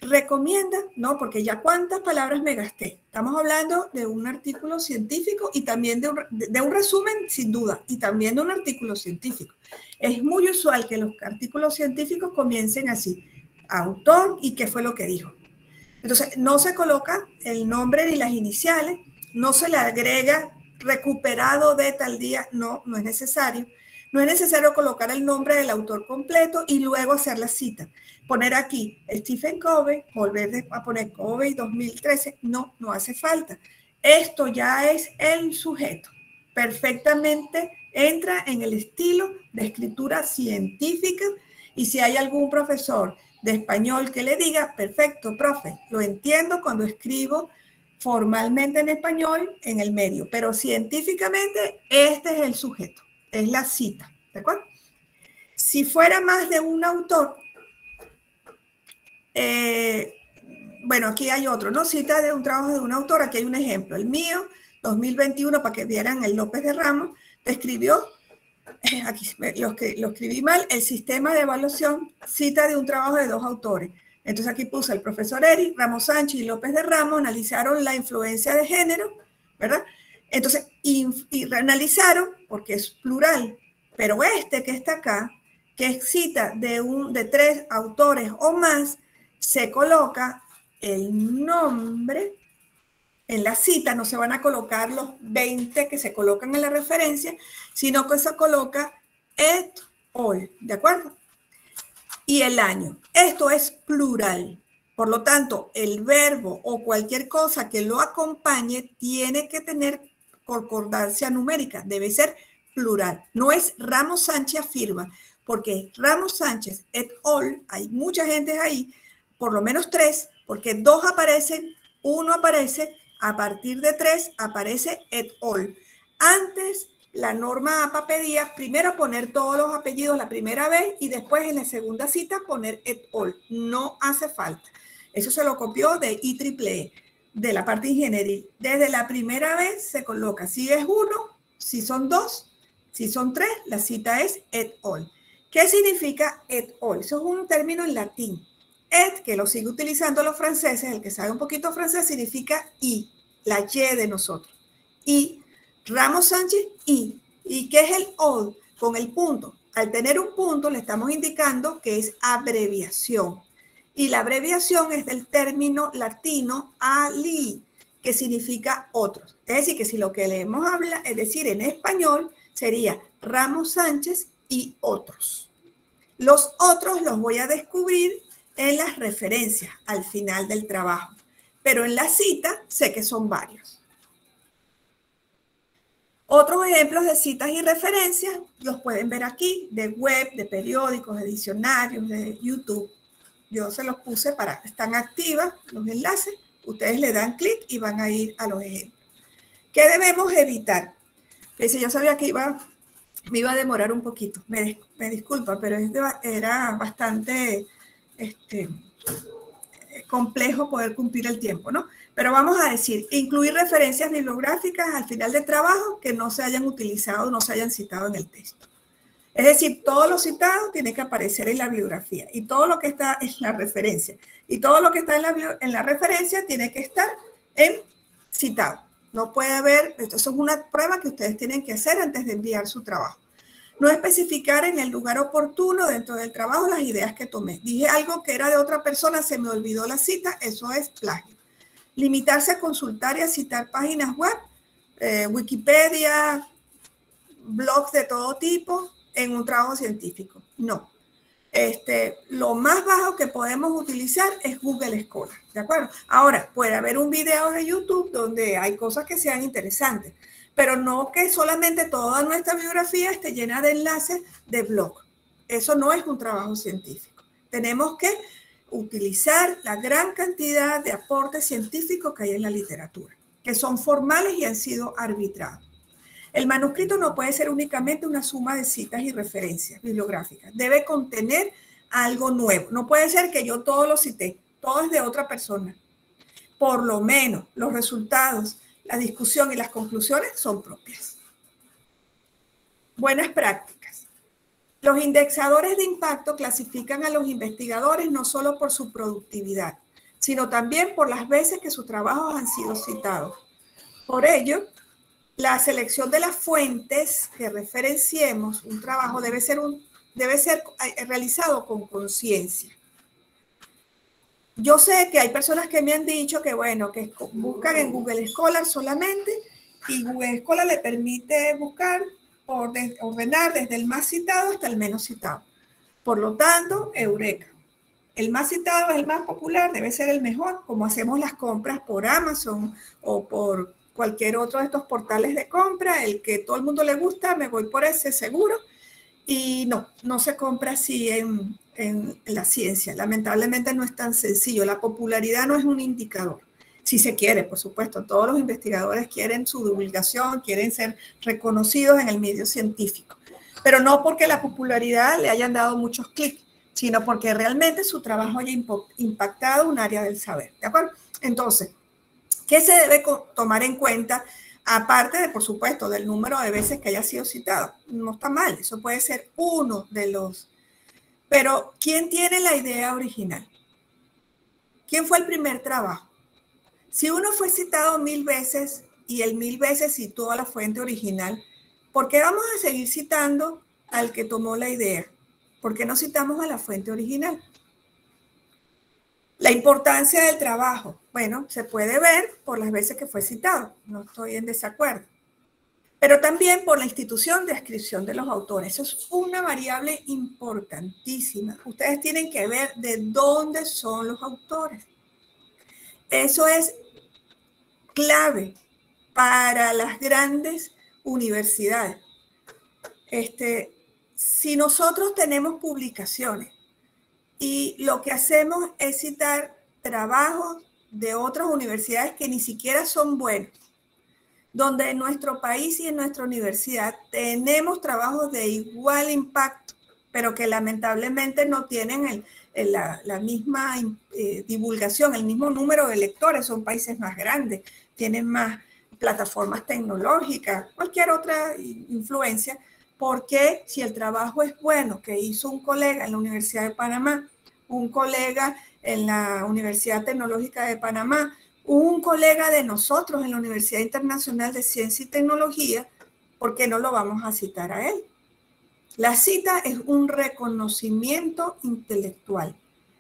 Speaker 1: recomienda, no, porque ya cuántas palabras me gasté. Estamos hablando de un artículo científico y también de un resumen, sin duda, y también de un artículo científico. Es muy usual que los artículos científicos comiencen así, autor y qué fue lo que dijo. Entonces, no se coloca el nombre ni las iniciales, no se le agrega recuperado de tal día, no es necesario. No es necesario colocar el nombre del autor completo y luego hacer la cita. Poner aquí Stephen Covey, volver a poner Covey 2013, no hace falta. Esto ya es el sujeto. Perfectamente entra en el estilo de escritura científica y si hay algún profesor de español que le diga, perfecto, profe, lo entiendo cuando escribo formalmente en español en el medio, pero científicamente este es el sujeto, es la cita, ¿de acuerdo? Si fuera más de un autor, bueno, aquí hay otro, ¿no? Cita de un trabajo de un autor, aquí hay un ejemplo, el mío, 2021, para que vieran el López de Ramos, escribió, aquí lo escribí mal, el sistema de evaluación, cita de un trabajo de 2 autores. Entonces aquí puse el profesor Eric, Ramos Sánchez y López de Ramos, analizaron la influencia de género, ¿verdad? Entonces, y analizaron, porque es plural, pero este que está acá, que es cita de 3 autores o más, se coloca el nombre en la cita, no se van a colocar los 20 que se colocan en la referencia, sino que se coloca et al, ¿de acuerdo? Y el año. Esto es plural. Por lo tanto, el verbo o cualquier cosa que lo acompañe tiene que tener concordancia numérica, debe ser plural. No es Ramos Sánchez afirma, porque Ramos Sánchez et al, hay mucha gente ahí, por lo menos 3, porque 2 aparecen, 1 aparece, a partir de 3 aparece et al. Antes, la norma APA pedía primero poner todos los apellidos la primera vez y después en la segunda cita poner et al. No hace falta. Eso se lo copió de IEEE, de la parte ingenieril. Desde la primera vez se coloca, si es 1, si son 2, si son 3, la cita es et al. ¿Qué significa et al? Eso es un término en latín. Et, que lo sigue utilizando los franceses, el que sabe un poquito francés, significa y, la y de nosotros. Y, Ramos Sánchez, y. ¿Y qué es el al? Con el punto. Al tener un punto le estamos indicando que es abreviación. Y la abreviación es del término latino ali, que significa otros. Es decir, que si lo que leemos habla, es decir, en español, sería Ramos Sánchez y otros. Los otros los voy a descubrir en las referencias al final del trabajo, pero en la cita sé que son varios. Otros ejemplos de citas y referencias los pueden ver aquí, de web, de periódicos, de diccionarios, de YouTube. Yo se los puse para que están activas los enlaces. Ustedes le dan clic y van a ir a los ejemplos. ¿Qué debemos evitar? Fíjense, yo sabía que me iba a demorar un poquito. Me disculpa, pero era bastante complejo poder cumplir el tiempo, ¿no? Pero vamos a decir, incluir referencias bibliográficas al final del trabajo que no se hayan utilizado, no se hayan citado en el texto. Es decir, todo lo citado tiene que aparecer en la bibliografía y todo lo que está en la referencia. Y todo lo que está en la referencia tiene que estar en citado. No puede haber, esto es una prueba que ustedes tienen que hacer antes de enviar su trabajo. No especificar en el lugar oportuno dentro del trabajo las ideas que tomé. Dije algo que era de otra persona, se me olvidó la cita, eso es plagio. Limitarse a consultar y a citar páginas web, Wikipedia, blogs de todo tipo en un trabajo científico. No. Lo más bajo que podemos utilizar es Google Scholar, ¿de acuerdo? Ahora, puede haber un video de YouTube donde hay cosas que sean interesantes, pero no que solamente toda nuestra bibliografía esté llena de enlaces de blog. Eso no es un trabajo científico. Tenemos que utilizar la gran cantidad de aportes científicos que hay en la literatura, que son formales y han sido arbitrados. El manuscrito no puede ser únicamente una suma de citas y referencias bibliográficas. Debe contener algo nuevo. No puede ser que yo todo lo cité, todo es de otra persona. Por lo menos los resultados, la discusión y las conclusiones son propias. Buenas prácticas. Los indexadores de impacto clasifican a los investigadores no solo por su productividad, sino también por las veces que sus trabajos han sido citados. Por ello, la selección de las fuentes que referenciemos un trabajo debe ser realizado con conciencia. Yo sé que hay personas que me han dicho que, bueno, que buscan en Google Scholar solamente y Google Scholar le permite buscar, ordenar desde el más citado hasta el menos citado. Por lo tanto, eureka. El más citado es el más popular, debe ser el mejor, como hacemos las compras por Amazon o por cualquier otro de estos portales de compra, el que todo el mundo le gusta, me voy por ese seguro. Y no se compra así en la ciencia. Lamentablemente no es tan sencillo. La popularidad no es un indicador. Si se quiere, por supuesto, todos los investigadores quieren su divulgación, quieren ser reconocidos en el medio científico, pero no porque la popularidad le hayan dado muchos clics, sino porque realmente su trabajo haya impactado un área del saber, ¿de acuerdo? Entonces, ¿qué se debe tomar en cuenta? Aparte de, por supuesto, del número de veces que haya sido citado. No está mal, eso puede ser uno de los... Pero, ¿quién tiene la idea original? ¿Quién fue el primer trabajo? Si uno fue citado 1000 veces y el 1000 veces citó a la fuente original, ¿por qué vamos a seguir citando al que tomó la idea? ¿Por qué no citamos a la fuente original? La importancia del trabajo, bueno, se puede ver por las veces que fue citado, no estoy en desacuerdo, pero también por la institución de adscripción de los autores. Eso es una variable importantísima. Ustedes tienen que ver de dónde son los autores. Eso es clave para las grandes universidades. Si nosotros tenemos publicaciones y lo que hacemos es citar trabajos de otras universidades que ni siquiera son buenos, donde en nuestro país y en nuestra universidad tenemos trabajos de igual impacto, pero que lamentablemente no tienen la misma divulgación, el mismo número de lectores, son países más grandes, tienen más plataformas tecnológicas, cualquier otra influencia, porque si el trabajo es bueno, que hizo un colega en la Universidad de Panamá, un colega en la Universidad Tecnológica de Panamá, un colega de nosotros en la Universidad Internacional de Ciencia y Tecnología, ¿por qué no lo vamos a citar a él? La cita es un reconocimiento intelectual.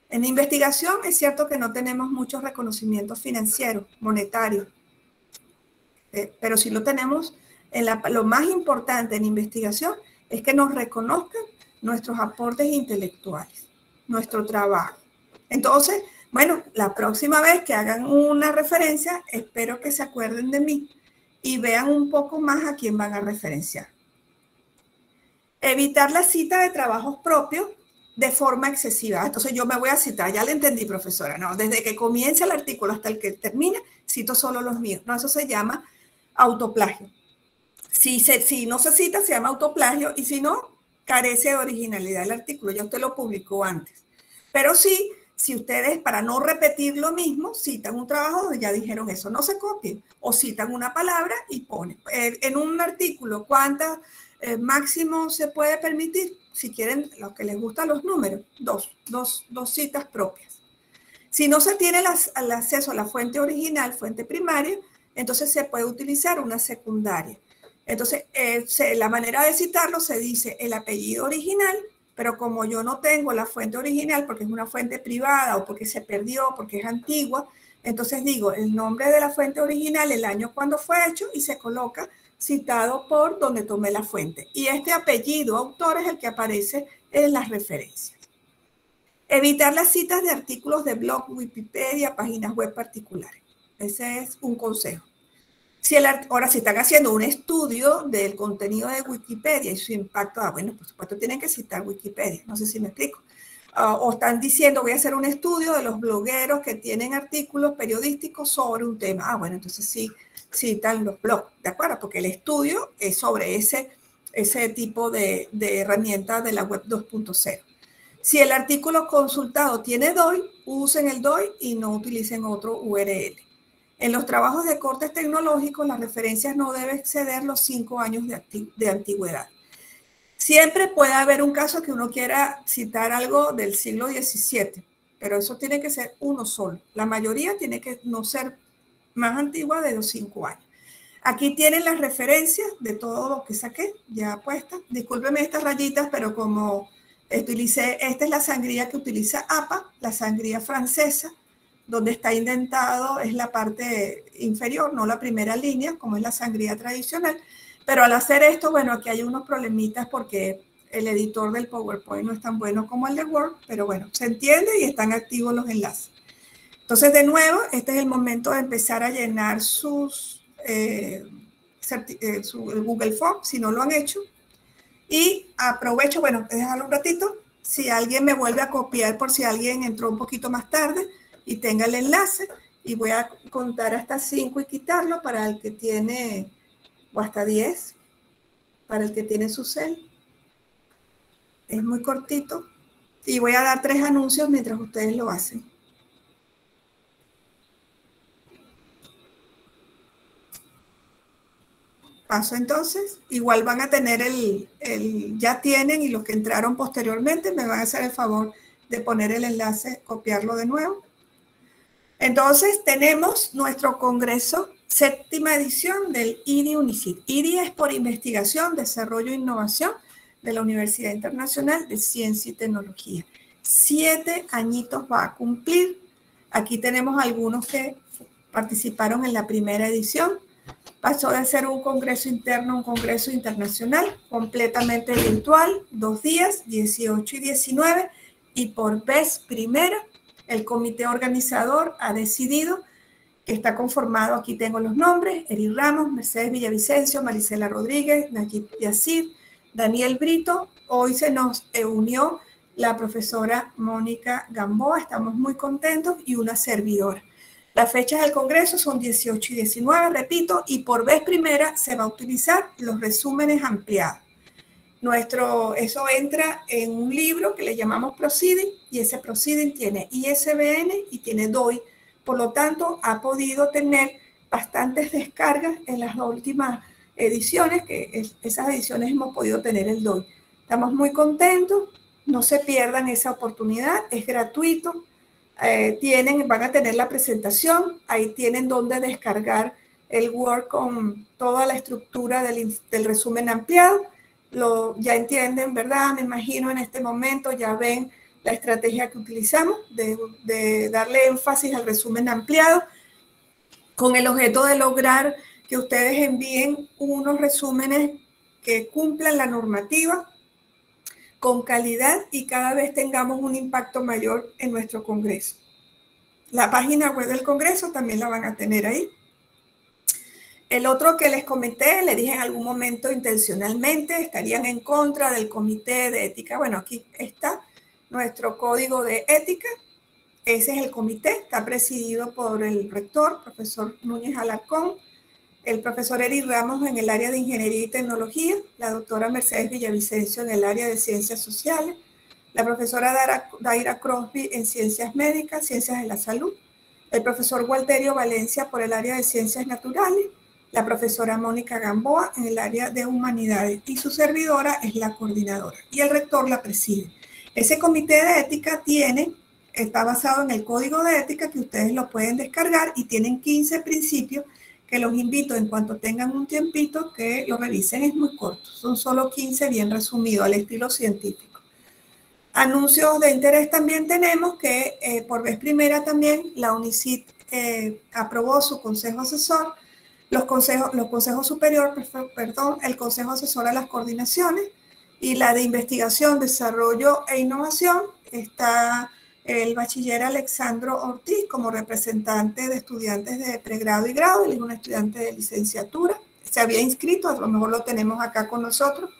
Speaker 1: En investigación es cierto que no tenemos muchos reconocimientos financieros, monetarios, pero sí lo tenemos. Lo más importante en investigación es que nos reconozcan nuestros aportes intelectuales, nuestro trabajo. Entonces, bueno, la próxima vez que hagan una referencia, espero que se acuerden de mí y vean un poco más a quién van a referenciar. Evitar la cita de trabajos propios de forma excesiva. Entonces yo me voy a citar, ya le entendí, profesora, no, desde que comienza el artículo hasta el que termina, cito solo los míos. No, eso se llama autoplagio. Si no se cita, se llama autoplagio, y si no, carece de originalidad el artículo. Ya usted lo publicó antes. Pero sí, si ustedes, para no repetir lo mismo, citan un trabajo donde ya dijeron eso, no se copien, o citan una palabra y ponen. En un artículo, ¿cuántas máximo se puede permitir? Si quieren, los que les gustan los números, dos citas propias. Si no se tiene el acceso a la fuente original, fuente primaria, entonces se puede utilizar una secundaria. Entonces, la manera de citarlo se dice el apellido original, pero como yo no tengo la fuente original porque es una fuente privada o porque se perdió, porque es antigua, entonces digo el nombre de la fuente original, el año cuando fue hecho y se coloca citado por donde tomé la fuente. Y este apellido autor es el que aparece en las referencias. Evitar las citas de artículos de blog, Wikipedia, páginas web particulares. Ese es un consejo. Ahora, si están haciendo un estudio del contenido de Wikipedia y su impacto, bueno, por supuesto tienen que citar Wikipedia, no sé si me explico. O están diciendo, voy a hacer un estudio de los blogueros que tienen artículos periodísticos sobre un tema. Bueno, entonces sí citan los blogs, ¿de acuerdo? Porque el estudio es sobre ese tipo de herramientas de la web 2.0. Si el artículo consultado tiene DOI, usen el DOI y no utilicen otro URL. En los trabajos de cortes tecnológicos, las referencias no deben exceder los 5 años de antigüedad. Siempre puede haber un caso que uno quiera citar algo del siglo XVII, pero eso tiene que ser uno solo. La mayoría tiene que no ser más antigua de los 5 años. Aquí tienen las referencias de todo lo que saqué, ya puestas. Discúlpenme estas rayitas, pero como esta es la sangría que utiliza APA, la sangría francesa, donde está indentado es la parte inferior, no la primera línea, como es la sangría tradicional. Pero al hacer esto, bueno, aquí hay unos problemitas porque el editor del PowerPoint no es tan bueno como el de Word, pero bueno, se entiende y están activos los enlaces. Entonces, de nuevo, este es el momento de empezar a llenar el Google Form, si no lo han hecho. Y aprovecho, bueno, déjalo un ratito, si alguien me vuelve a copiar por si alguien entró un poquito más tarde, y tenga el enlace, y voy a contar hasta 5 y quitarlo para el que tiene, o hasta 10, para el que tiene su cel. Es muy cortito, y voy a dar 3 anuncios mientras ustedes lo hacen. Paso entonces, igual van a tener ya tienen, y los que entraron posteriormente me van a hacer el favor de poner el enlace, copiarlo de nuevo. Entonces, tenemos nuestro congreso, 7ª edición del IDI UNICIT. IDI es por Investigación, Desarrollo e Innovación de la Universidad Internacional de Ciencia y Tecnología. 7 añitos va a cumplir. Aquí tenemos algunos que participaron en la primera edición. Pasó de ser un congreso interno a un congreso internacional, completamente virtual, 2 días, 18 y 19, y por vez primera, el comité organizador ha decidido que está conformado, aquí tengo los nombres: Eric Ramos, Mercedes Villavicencio, Marisela Rodríguez, Nayib Yacir, Daniel Brito. Hoy se nos unió la profesora Mónica Gamboa, estamos muy contentos, y una servidora. Las fechas del Congreso son 18 y 19, repito, y por vez primera se va a utilizar los resúmenes ampliados. Eso entra en un libro que le llamamos Proceeding, y ese Proceeding tiene ISBN y tiene DOI. Por lo tanto, ha podido tener bastantes descargas en las últimas ediciones, que esas ediciones hemos podido tener el DOI. Estamos muy contentos, no se pierdan esa oportunidad, es gratuito. Van a tener la presentación, ahí tienen donde descargar el Word con toda la estructura del resumen ampliado. Ya entienden, ¿verdad? Me imagino en este momento ya ven la estrategia que utilizamos de darle énfasis al resumen ampliado con el objeto de lograr que ustedes envíen unos resúmenes que cumplan la normativa con calidad y cada vez tengamos un impacto mayor en nuestro Congreso. La página web del Congreso también la van a tener ahí. El otro que les comenté, le dije en algún momento intencionalmente, estarían en contra del Comité de Ética. Bueno, aquí está nuestro código de ética. Ese es el comité, está presidido por el rector, profesor Núñez Alarcón, el profesor Eric Ramos en el área de Ingeniería y Tecnología, la doctora Mercedes Villavicencio en el área de Ciencias Sociales, la profesora Daira Crosby en Ciencias Médicas, Ciencias de la Salud, el profesor Walterio Valencia por el área de Ciencias Naturales, la profesora Mónica Gamboa en el área de Humanidades, y su servidora es la coordinadora, y el rector la preside. Ese comité de ética está basado en el código de ética, que ustedes lo pueden descargar, y tienen 15 principios que los invito, en cuanto tengan un tiempito, que lo revisen. Es muy corto, son solo 15 bien resumidos al estilo científico. Anuncios de interés también tenemos que por vez primera también la UNICIT aprobó su consejo asesor, los consejos superiores, el consejo asesor a las coordinaciones, y la de investigación, desarrollo e innovación. Está el bachiller Alexandro Ortiz como representante de estudiantes de pregrado y grado. Él es un estudiante de licenciatura, se había inscrito, a lo mejor lo tenemos acá con nosotros.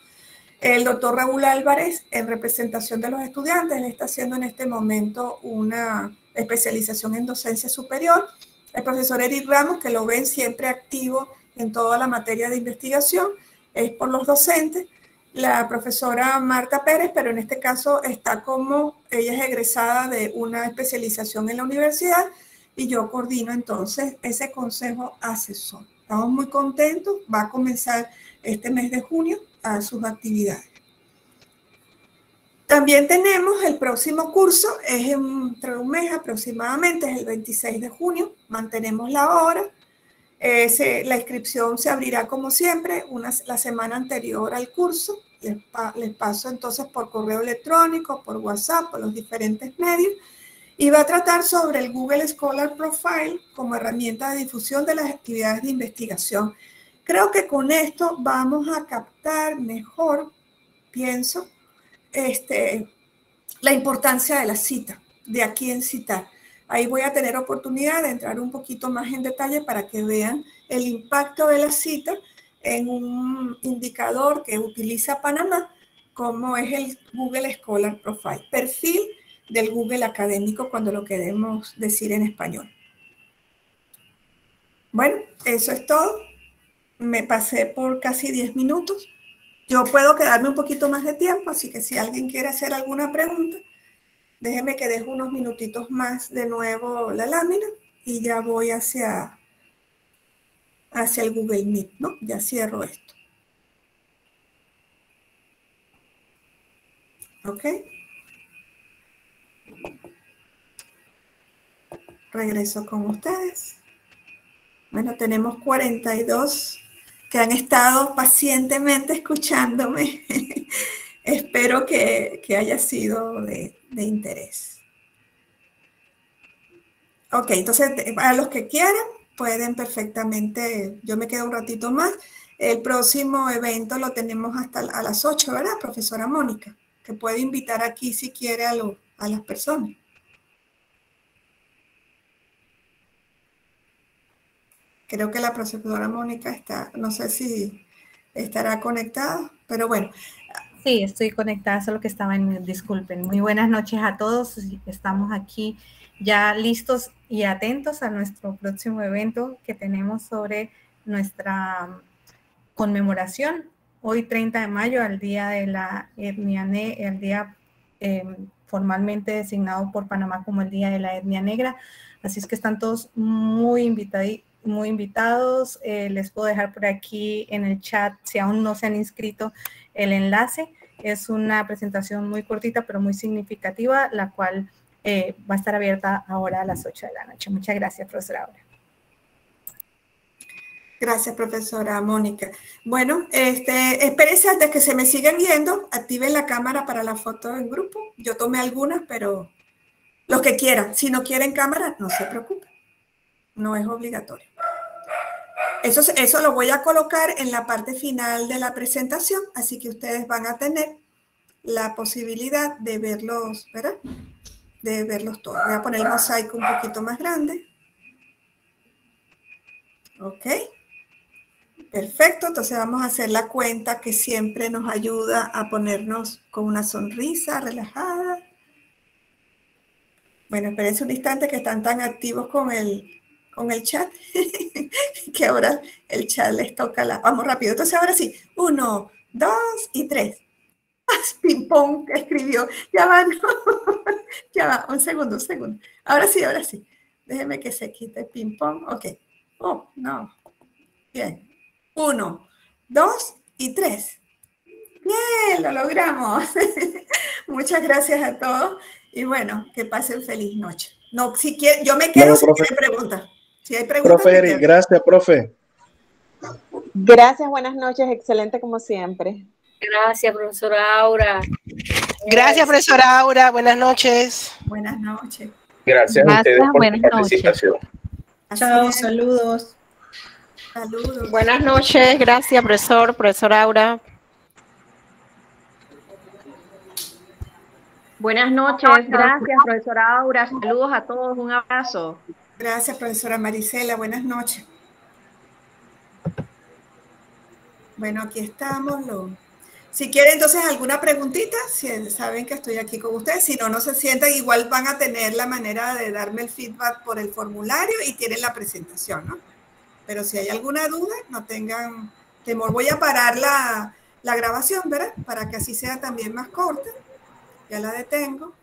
Speaker 1: El doctor Raúl Álvarez, en representación de los estudiantes, él está haciendo en este momento una especialización en docencia superior. El profesor Eric Ramos, que lo ven siempre activo en toda la materia de investigación, es por los docentes. La profesora Marta Pérez, pero en este caso ella es egresada de una especialización en la universidad, y yo coordino entonces ese consejo asesor. Estamos muy contentos, va a comenzar este mes de junio a sus actividades. También tenemos el próximo curso, es entre un mes aproximadamente, es el 26 de junio, mantenemos la hora. La inscripción se abrirá como siempre la semana anterior al curso. Les paso entonces por correo electrónico, por WhatsApp, por los diferentes medios, y va a tratar sobre el Google Scholar Profile como herramienta de difusión de las actividades de investigación. Creo que con esto vamos a captar mejor, pienso, la importancia de la cita, de a quién citar. Ahí voy a tener oportunidad de entrar un poquito más en detalle para que vean el impacto de la cita en un indicador que utiliza Panamá, como es el Google Scholar Profile, perfil del Google académico, cuando lo queremos decir en español. Bueno, eso es todo. Me pasé por casi 10 minutos. Yo puedo quedarme un poquito más de tiempo, así que si alguien quiere hacer alguna pregunta, déjeme que deje unos minutitos más de nuevo la lámina y ya voy hacia el Google Meet, ¿no? Ya cierro esto. ¿Ok? Regreso con ustedes. Bueno, tenemos 42 que han estado pacientemente escuchándome. Espero que haya sido de interés. Ok, entonces a los que quieran pueden perfectamente, yo me quedo un ratito más. El próximo evento lo tenemos hasta a las 8, ¿verdad, profesora Mónica? Que puede invitar aquí si quiere a las personas. Creo que la profesora Mónica está, no sé si estará conectada, pero bueno.
Speaker 4: Sí, estoy conectada, solo que estaba en, disculpen. Muy buenas noches a todos. Estamos aquí ya listos y atentos a nuestro próximo evento que tenemos sobre nuestra conmemoración. Hoy 30 de mayo, al Día de la Etnia Negra, el día formalmente designado por Panamá como el Día de la Etnia Negra. Así es que están todos muy invitados. Les puedo dejar por aquí en el chat, si aún no se han inscrito, el enlace. Es una presentación muy cortita, pero muy significativa, la cual va a estar abierta ahora a las 8 de la noche. Muchas gracias, profesora Aura.
Speaker 1: Gracias, profesora Mónica. Bueno, espérense hasta que se me sigan viendo. Activen la cámara para la foto en grupo. Yo tomé algunas, pero los que quieran. Si no quieren cámara, no se preocupen. No es obligatorio. Eso lo voy a colocar en la parte final de la presentación, así que ustedes van a tener la posibilidad de verlos, ¿verdad? De verlos todos. Voy a poner el mosaico un poquito más grande. Ok. Perfecto, entonces vamos a hacer la cuenta que siempre nos ayuda a ponernos con una sonrisa relajada. Bueno, espérense un instante que están tan activos con el chat, que ahora el chat les toca la... Vamos rápido, entonces ahora sí, 1, 2 y 3. Ping pong, escribió, ya va, no. Ya va, un segundo. Ahora sí. Déjeme que se quite ping pong, ok. Oh, no. Bien. 1, 2 y 3. Bien, lo logramos. Muchas gracias a todos y bueno, que pasen feliz noche. No, si quieren, yo me quedo si quieren preguntas. Si hay preguntas,
Speaker 5: profe Eri, gracias, profe.
Speaker 6: Gracias, buenas noches, excelente como siempre.
Speaker 7: Gracias, profesora Aura.
Speaker 2: Gracias, profesora Aura. Buenas noches.
Speaker 1: Buenas noches.
Speaker 3: Gracias a ustedes por su participación.
Speaker 4: Chao, saludos.
Speaker 1: Saludos.
Speaker 7: Buenas noches, gracias, profesora Aura.
Speaker 8: Buenas noches, gracias, profesora Aura. Saludos a todos, un abrazo.
Speaker 1: Gracias, profesora Marisela. Buenas noches. Bueno, aquí estamos. Si quieren, entonces, alguna preguntita, si saben que estoy aquí con ustedes. Si no, no se sientan, igual van a tener la manera de darme el feedback por el formulario y tienen la presentación, ¿no? Pero si hay alguna duda, no tengan temor. Voy a parar la grabación, ¿verdad? Para que así sea también más corta. Ya la detengo.